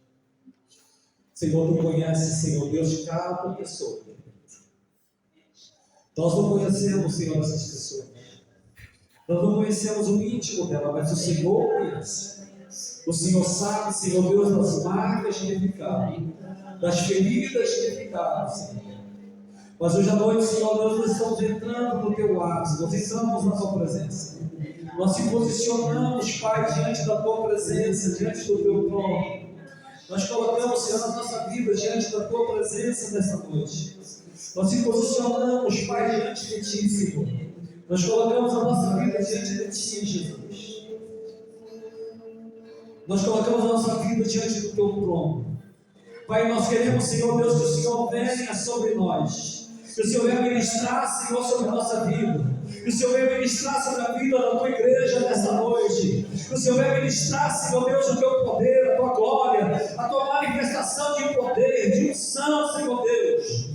Senhor, tu conheces, Senhor Deus, cada pessoa. Nós não conhecemos, Senhor, essas pessoas. Nós não conhecemos o íntimo dela, mas o Senhor conhece. O Senhor sabe, Senhor Deus, das marcas que ficaram, das feridas que ficaram, Senhor. Mas hoje à noite, Senhor Deus, nós estamos entrando no teu ápice, nós entramos na tua presença. Nós se posicionamos, Pai, diante da tua presença, diante do teu trono. Nós colocamos, Senhor, a nossa vida diante da tua presença nesta noite. Nós se posicionamos, Pai, diante de ti, Senhor. Nós colocamos a nossa vida diante de ti, Jesus. Nós colocamos a nossa vida diante do teu trono. Pai, nós queremos, Senhor Deus, que o Senhor venha sobre nós. Que o Senhor venha ministrar, Senhor, sobre a nossa vida. Que o Senhor venha ministrar sobre a vida da tua igreja nesta noite. Que o Senhor venha ministrar, Senhor Deus, o teu poder, a tua glória, a tua manifestação de poder, de unção, Senhor Deus.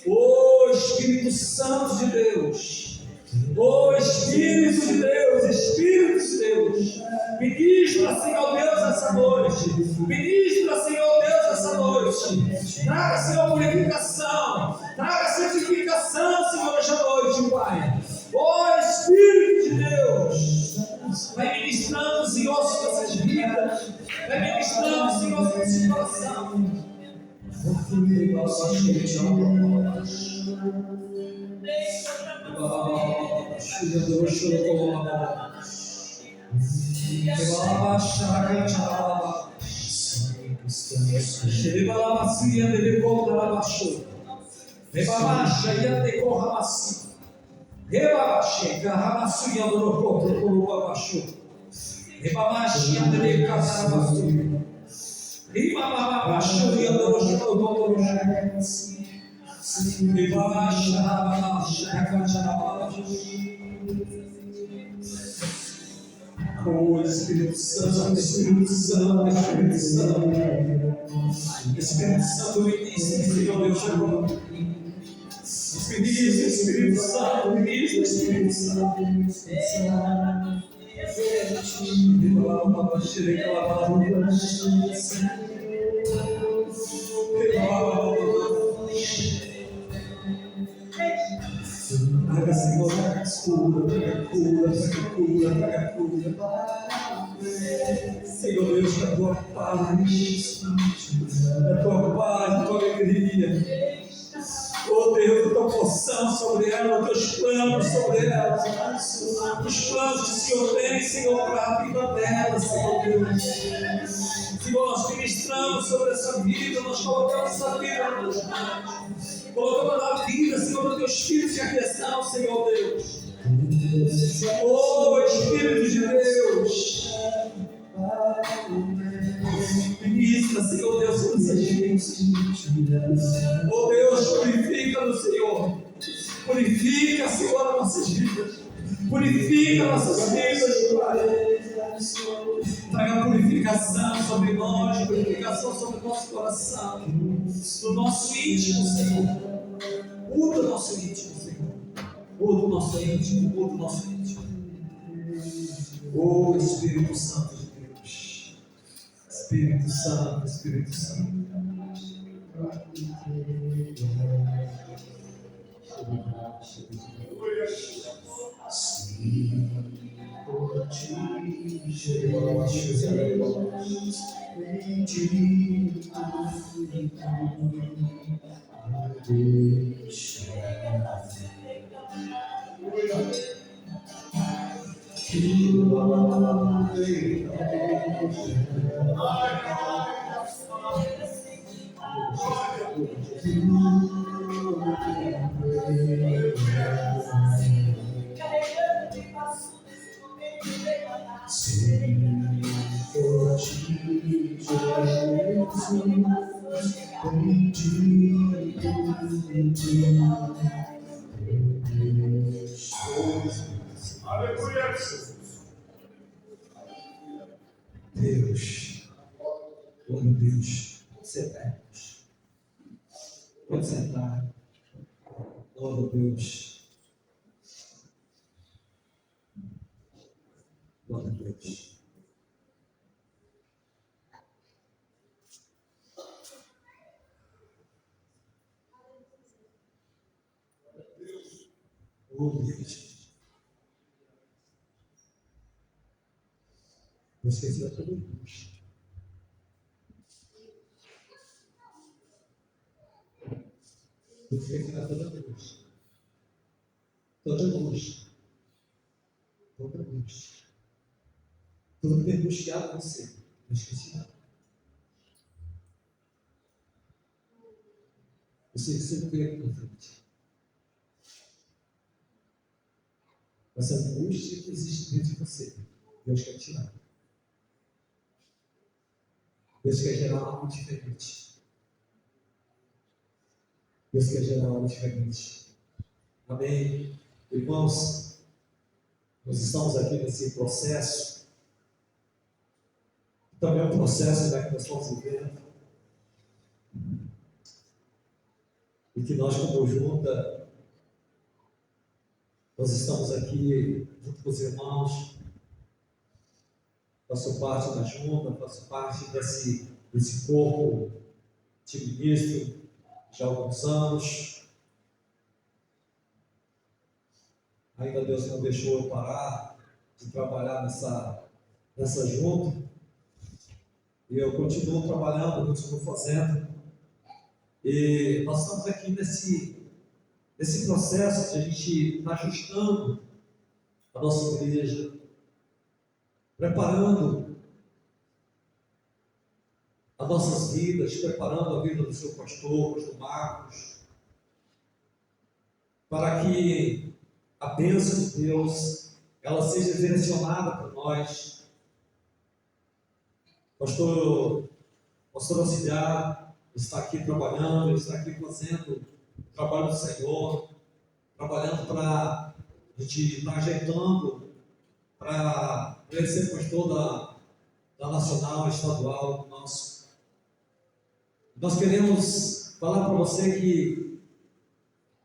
Oh Espírito Santo de Deus, oh Espírito de Deus, Espírito de Deus, ministra, Senhor Deus, essa noite, ministra, Senhor Deus, essa noite, traga, Senhor, purificação, traga santificação, Senhor, esta noite, Pai. Oh Espírito de Deus, vai ministrando, Senhor, sobre essas vidas, vai ministrando, Senhor, sobre esse coração. Oh Espírito Santo, Espírito Santo, Espírito Santo, Espírito Santo, ministra, Senhor Deus, agora. Ministra, Espírito Santo, ministra, Espírito Santo. Traga, Senhor, traga cura. Senhor Deus, da tua paz, da tua alegria. Oh Deus, a tua porção sobre ela, os teus planos sobre ela, os planos que o Senhor tem, Senhor, para a vida dela, Senhor Deus. Senhor, nós ministramos sobre essa vida, nós colocamos essa vida nos teus mãos, colocamos a vida, Senhor, dos teus filhos em questão, Senhor Deus. Oh Espírito de Deus, ministra, Senhor Deus, sobre essas vidas. Oh Deus, purifica-nos, Senhor. Purifica, Senhor, as nossas vidas. Purifica nossas vidas, Pai. Traga purificação sobre nós, purificação sobre o nosso coração, do nosso íntimo, Senhor. Muda o nosso íntimo, Senhor. Muda o nosso íntimo, muda o nosso íntimo. Oh Espírito Santo de Deus, Espírito Santo, Espírito Santo. Aleluia. Deus, oh meu Deus, você é Deus. Pode sentar. Oh meu Deus. Glória a Deus. Oh Deus. Não esqueci da tua luz. Não esqueci da tua luz. Toda luz. Toda luz. Tudo que angustiado você. Não esqueci nada. Eu sei que você veio aqui na frente. Essa angústia que existe dentro de você, Deus quer tirar. Deus quer gerar algo diferente. Deus quer gerar algo diferente. Amém? Irmãos, nós estamos aqui nesse processo. Também é um processo que nós estamos vivendo. E que nós, como junta, nós estamos aqui junto com os irmãos. Faço parte da junta, faço parte desse corpo de ministro já há alguns anos. Ainda Deus não deixou eu parar de trabalhar nessa junta. E eu continuo trabalhando, continuo fazendo. E nós estamos aqui nesse processo de a gente estar ajustando a nossa igreja, preparando as nossas vidas, preparando a vida do seu pastor Marcos, para que a bênção de Deus ela seja direcionada para nós. Pastor auxiliar está aqui trabalhando, ele está aqui fazendo o trabalho do Senhor, trabalhando para a gente estar ajeitando para ele ser pastor da nacional, estadual, nosso. Nós queremos falar para você que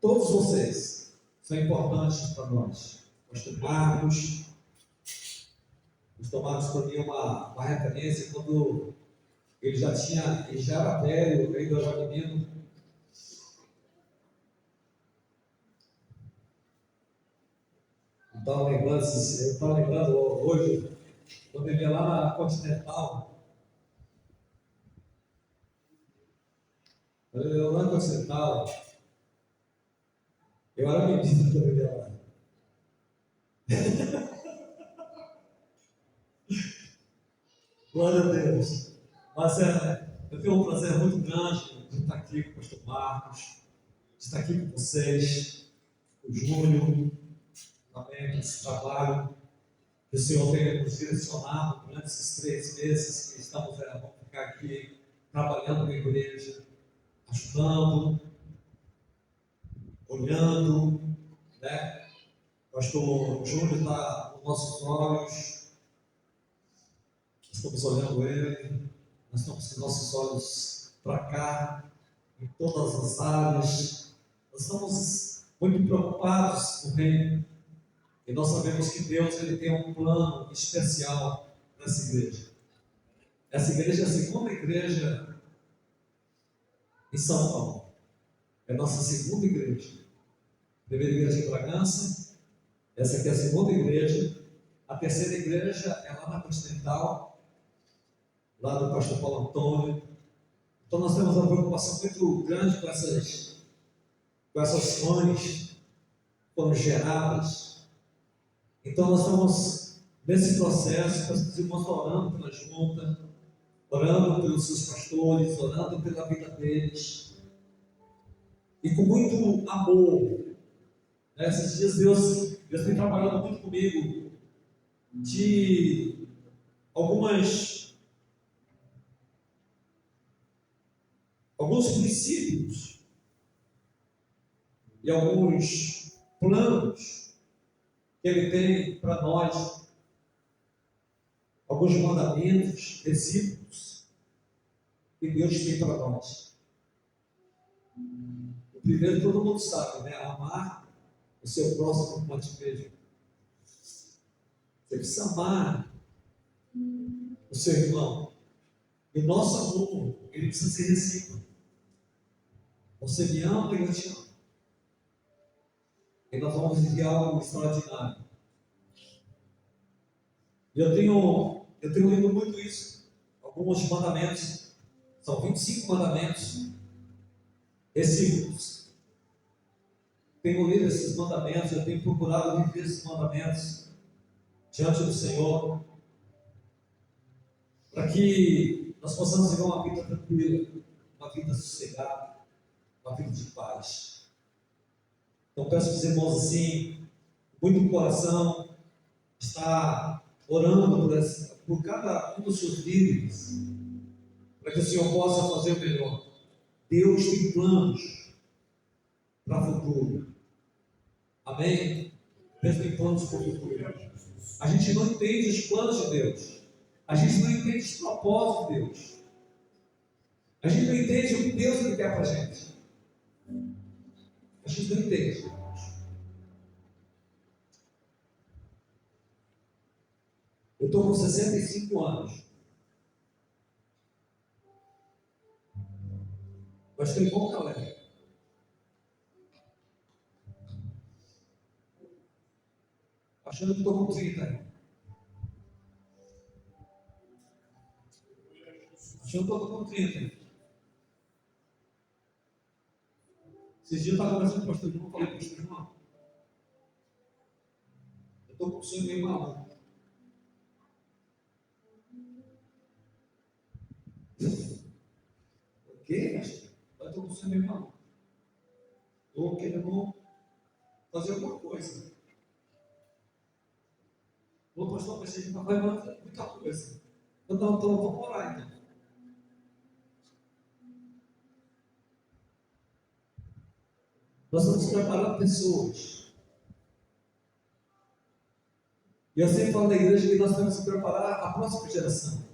todos vocês são importantes para nós. Pastor Marcos para mim é uma referência quando ele já era velho, ainda era menino. Eu estava lembrando hoje, quando ele ia lá na Continental. Eu lá na Continental, eu era menino quando ele ia lá. Glória a Deus. Mas eu tenho um prazer muito grande de estar aqui com o pastor Marcos, de estar aqui com vocês, o Júnior, também nesse trabalho que o Senhor tem nos direcionado durante esses 3 meses que estamos vamos ficar aqui trabalhando na igreja, ajudando, olhando, né? O pastor Júnior está nos nossos olhos, nós estamos olhando ele, nós estamos com nossos olhos para cá, em todas as áreas, nós estamos muito preocupados com ele. E nós sabemos que Deus ele tem um plano especial nessa igreja. Essa igreja é a segunda igreja em São Paulo. É a nossa segunda igreja. A primeira igreja em Bragança, essa aqui é a segunda igreja. A terceira igreja é lá na Continental, lá do pastor Paulo Antônio. Então nós temos uma preocupação muito grande com essas mães que foram geradas. Então nós estamos nesse processo, os irmãos estão orando pela junta, orando pelos seus pastores, orando pela vida deles. E com muito amor. Esses dias Deus tem trabalhado muito comigo de alguns princípios e alguns planos que Ele tem para nós, alguns mandamentos, princípios que Deus tem para nós. O primeiro todo mundo sabe, né? Amar o seu próximo como a ti mesmo. Você precisa amar o seu irmão. E o nosso amor, ele precisa ser recíproco. Você me ama e eu te amo. E nós vamos viver algo extraordinário. E eu tenho lido muito isso. Alguns mandamentos, são 25 mandamentos recíprocos. Tenho lido esses mandamentos, eu tenho procurado viver esses mandamentos diante do Senhor, para que nós possamos viver uma vida tranquila, uma vida sossegada, uma vida de paz. Então peço para os irmãos assim, muito coração, estar orando por cada um dos seus líderes, para que o Senhor possa fazer o melhor. Deus tem planos para o futuro. Amém? Deus tem planos para o futuro. A gente não entende os planos de Deus. A gente não entende os propósitos de Deus. A gente não entende o que Deus quer para a gente. A gente não entende. Eu estou com 65 anos. Mas estou igual o Caleb. Achando que estou com 30 ainda. Achando que estou com 30 ainda. Esses dias eu estava conversando com o pastor João, falei para o pastor João, eu estou com o sonho meio maluco. O quê, pastor? Eu estou com o sonho meio maluco. Estou querendo fazer alguma coisa. O pastor pensei que vai fazer muita coisa. Então vamos orar então. Nós estamos preparando pessoas. E eu sempre falo na igreja que nós temos que preparar a próxima geração.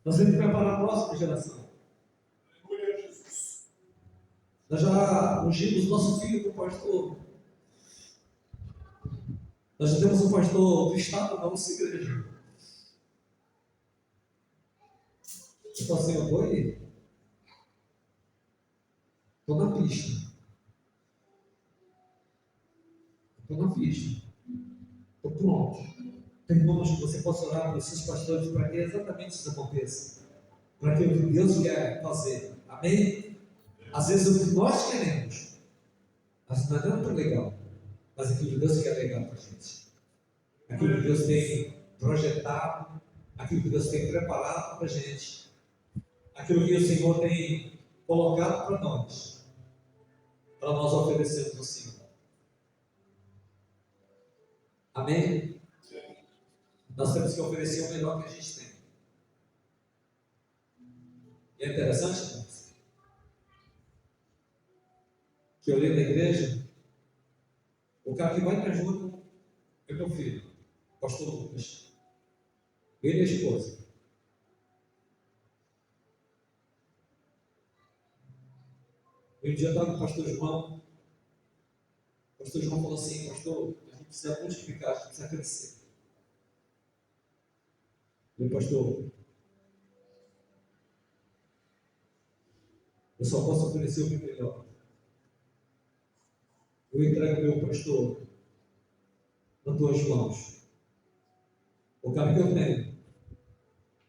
Nós temos que preparar a próxima geração. Nós já ungimos nosso filho como pastor. Nós já temos um pastor do estado da nossa igreja. Então assim, eu vou aí. Estou na pista. Estou na pista. Estou pronto. Tem irmãos que você possa orar para os seus pastores para que exatamente isso aconteça. Para que o que Deus quer fazer. Amém? Às vezes o que nós queremos, mas não é tão legal. Mas aquilo que Deus quer legal para a gente. Aquilo que Deus tem projetado, aquilo que Deus tem preparado para a gente. Aquilo que o Senhor tem colocado para nós oferecermos ao Senhor. Amém? Nós temos que oferecer o melhor que a gente tem. E é interessante, irmãos, que eu li na igreja, o cara que vai me ajuda é meu filho, pastor Lucas. Ele e a esposa. Um dia eu estava com o pastor João, O pastor João falou assim: pastor, a gente precisa multiplicar, a gente precisa crescer. Meu pastor, eu só posso oferecer o meu melhor. Eu entrego o meu pastor nas tuas mãos. O cara que eu tenho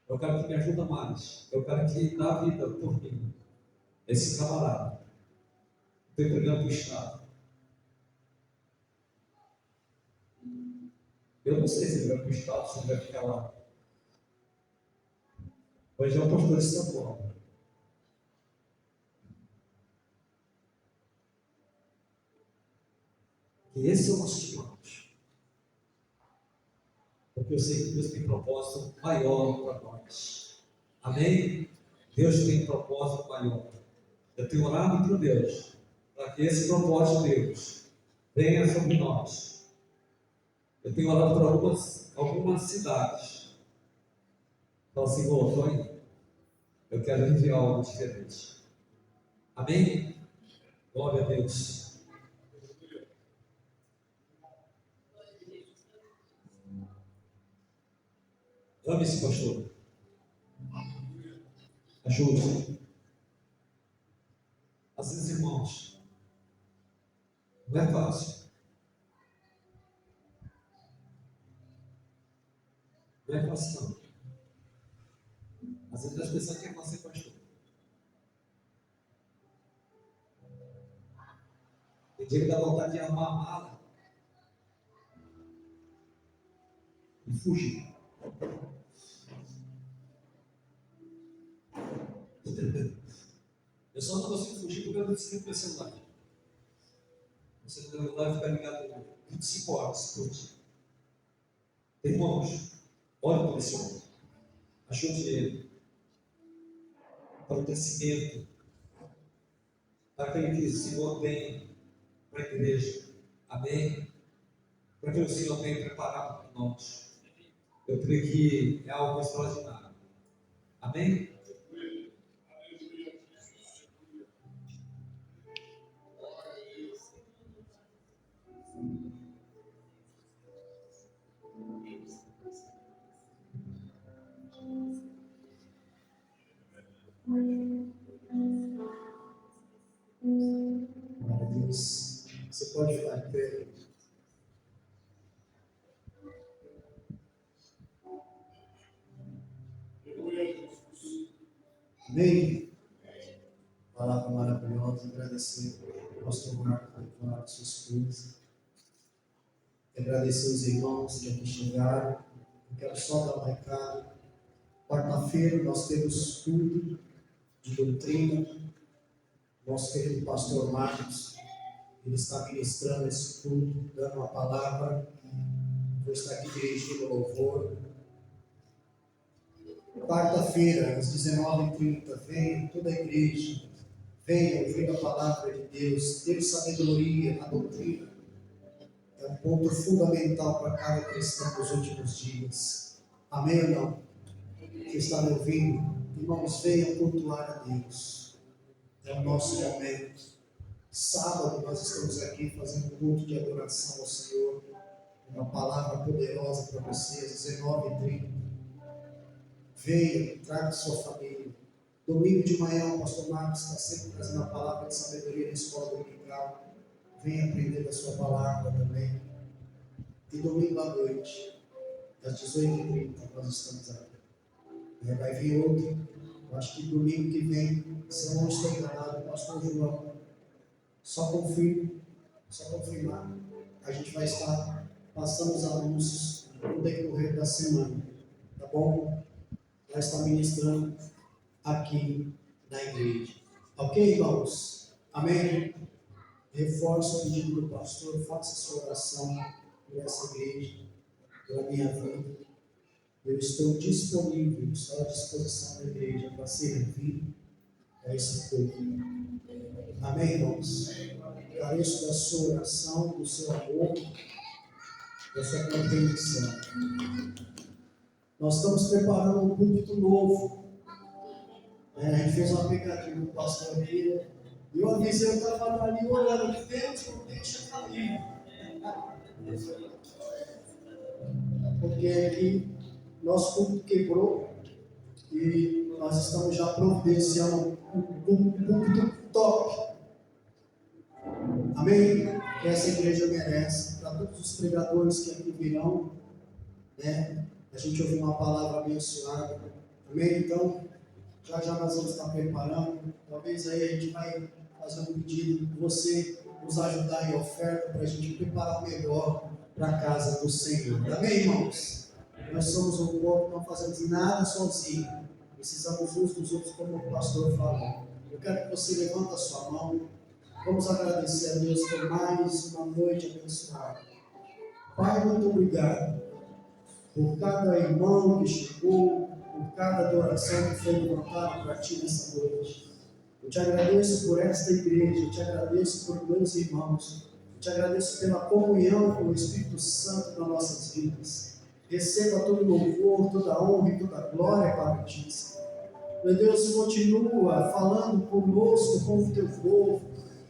é o cara que me ajuda mais, é o cara que dá a vida por mim. Esse camarada, estou entregando para o Estado. Eu não sei se ele vai para o Estado, se ele vai ficar lá. Mas é o pastor de São Paulo. Que esse é o nosso plano. Porque eu sei que Deus tem propósito maior para nós. Amém? Deus tem propósito maior. Eu tenho orado para Deus, para que esse propósito de Deus venha sobre nós. Eu tenho orado por algumas cidades. Falo assim, Antônio, eu quero viver algo diferente. Amém? Glória a Deus. Ame esse pastor. Ajude. Às vezes, irmãos, não é fácil. Não é fácil, não. Às vezes as pessoas querem ser pastor. Tem dia que dá vontade de arrumar a mala e fugir. Eu só não consigo fugir porque eu não preciso ter celular. Você não deve lá e ficar ligado 25 horas por dia. Irmãos, olha por esse homem. Ajude ele para o crescimento, para aquele que o Senhor tem para a igreja. Amém? Para que o Senhor tem preparado para nós. Eu creio que é algo extraordinário. Amém? Glória a Deus. Você pode ficar de pé. Amém? Palavra maravilhosa. Agradecer ao pastor Marco por falar com sua esposa. Agradecer os irmãos que aqui chegaram. Eu quero só dar um recado. Quarta-feira nós temos estudo de doutrina. Nosso querido pastor Marcos, ele está ministrando esse culto, dando uma palavra. Vou estar aqui dirigindo o louvor. Quarta-feira, às 19h30, venha toda a igreja, venha ouvir a palavra de Deus, ter sabedoria na doutrina. É um ponto fundamental para cada cristão dos últimos dias. Amém ou não? Você está me ouvindo? Irmãos, venham cultuar a Deus. É o nosso momento. Sábado nós estamos aqui fazendo um culto de adoração ao Senhor. Uma palavra poderosa para vocês, 19h30. Venha, traga sua família. Domingo de manhã o pastor Marcos está sempre trazendo a palavra de sabedoria na escola dominical. Venha aprender da sua palavra também. E domingo à noite, às 18h30, nós estamos aqui. Vai vir outro. Eu acho que domingo que vem, se eu não estou enganado, o pastor João. Só confirmar. A gente vai estar passando os anúncios no decorrer da semana. Tá bom? Vai estar ministrando aqui na igreja. Ok, irmãos? Amém? Reforço o pedido do pastor, faça sua oração por essa igreja, pela minha vida. Eu estou disponível, estou à disposição da igreja para servir a esse povo. Amém, irmãos? Careço da sua oração, do seu amor, da sua compreensão. Nós estamos preparando um púlpito novo. A gente fez uma pegadinha do pastor aqui, E eu avisei, eu estava ali orando, Deus não deixa cair. Porque aqui nosso culto quebrou e nós estamos já providenciando um culto top. Amém? Que essa igreja merece. Para todos os pregadores que aqui virão, né? A gente ouviu uma palavra abençoada. Amém? Então, já nós vamos estar preparando. Talvez aí a gente vai fazer um pedido de você nos ajudar em oferta para a gente preparar o melhor para a casa do Senhor. Amém, irmãos? Nós somos um corpo, não fazemos nada sozinho. Precisamos uns dos outros, como o pastor falou. Eu quero que você levante a sua mão. Vamos agradecer a Deus por mais uma noite abençoada. Pai, muito obrigado por cada irmão que chegou, por cada adoração que foi levantada para ti nessa noite. Eu te agradeço por esta igreja, eu te agradeço por meus irmãos, eu te agradeço pela comunhão com o Espírito Santo nas nossas vidas. Receba todo louvor, toda honra e toda glória para ti. Meu Deus, continua falando conosco, com o teu povo,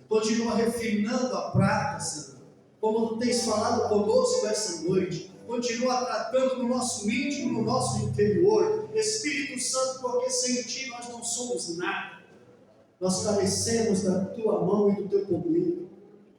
continua refinando a prata, Senhor, como tu tens falado conosco essa noite. Continua tratando no nosso íntimo, no nosso interior. Espírito Santo, porque sem ti nós não somos nada. Nós carecemos da tua mão e do teu poder.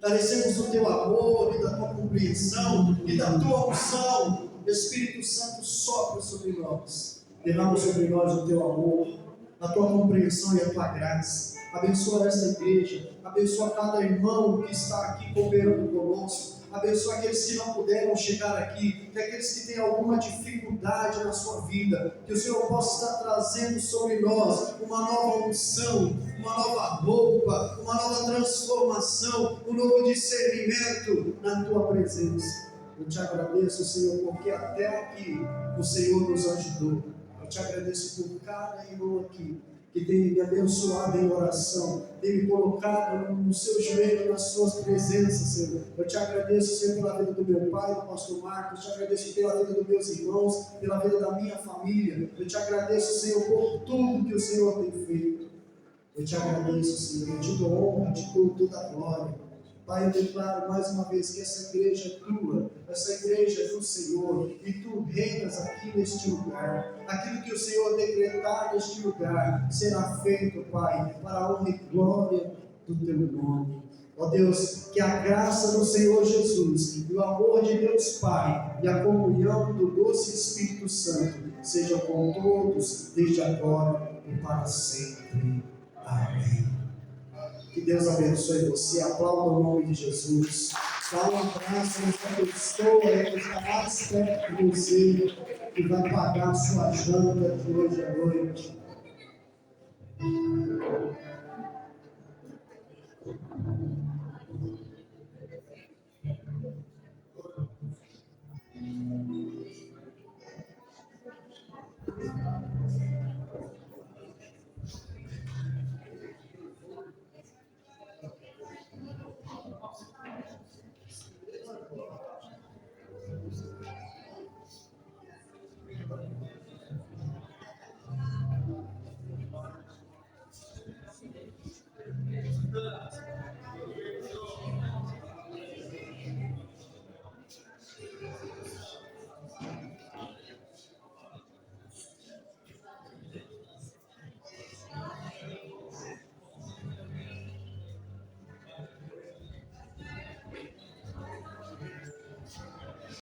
Carecemos do teu amor e da tua compreensão e da tua unção. Espírito Santo, sopra sobre nós. Derrama sobre nós o teu amor, a tua compreensão e a tua graça. Abençoa esta igreja. Abençoa cada irmão que está aqui cooperando conosco. Abençoa aqueles que não puderam chegar aqui, que aqueles que têm alguma dificuldade na sua vida, que o Senhor possa estar trazendo sobre nós uma nova unção, uma nova roupa, uma nova transformação, um novo discernimento na tua presença. Eu te agradeço, Senhor, porque até aqui o Senhor nos ajudou. Eu te agradeço por cada irmão aqui que tem me abençoado em oração, tem me colocado no seu joelho, nas suas presenças, Senhor. Eu te agradeço, Senhor, pela vida do meu pai, do pastor Marcos. Eu te agradeço pela vida dos meus irmãos, pela vida da minha família. Eu te agradeço, Senhor, por tudo que o Senhor tem feito. Eu te agradeço, Senhor. Eu te dou honra, te dou toda a glória. Pai, eu declaro mais uma vez que essa igreja é tua, essa igreja é do Senhor, e tu reinas aqui neste lugar. Aquilo que o Senhor decretar neste lugar será feito, Pai, para a honra e glória do teu nome. Ó Deus, que a graça do Senhor Jesus, e o amor de Deus Pai, e a comunhão do doce Espírito Santo sejam com todos, desde agora e para sempre. Amém. Que Deus abençoe você. Aplauda o nome de Jesus. Dá um abraço, essa pessoa que está mais perto de você, que vai pagar a sua janta de hoje à noite.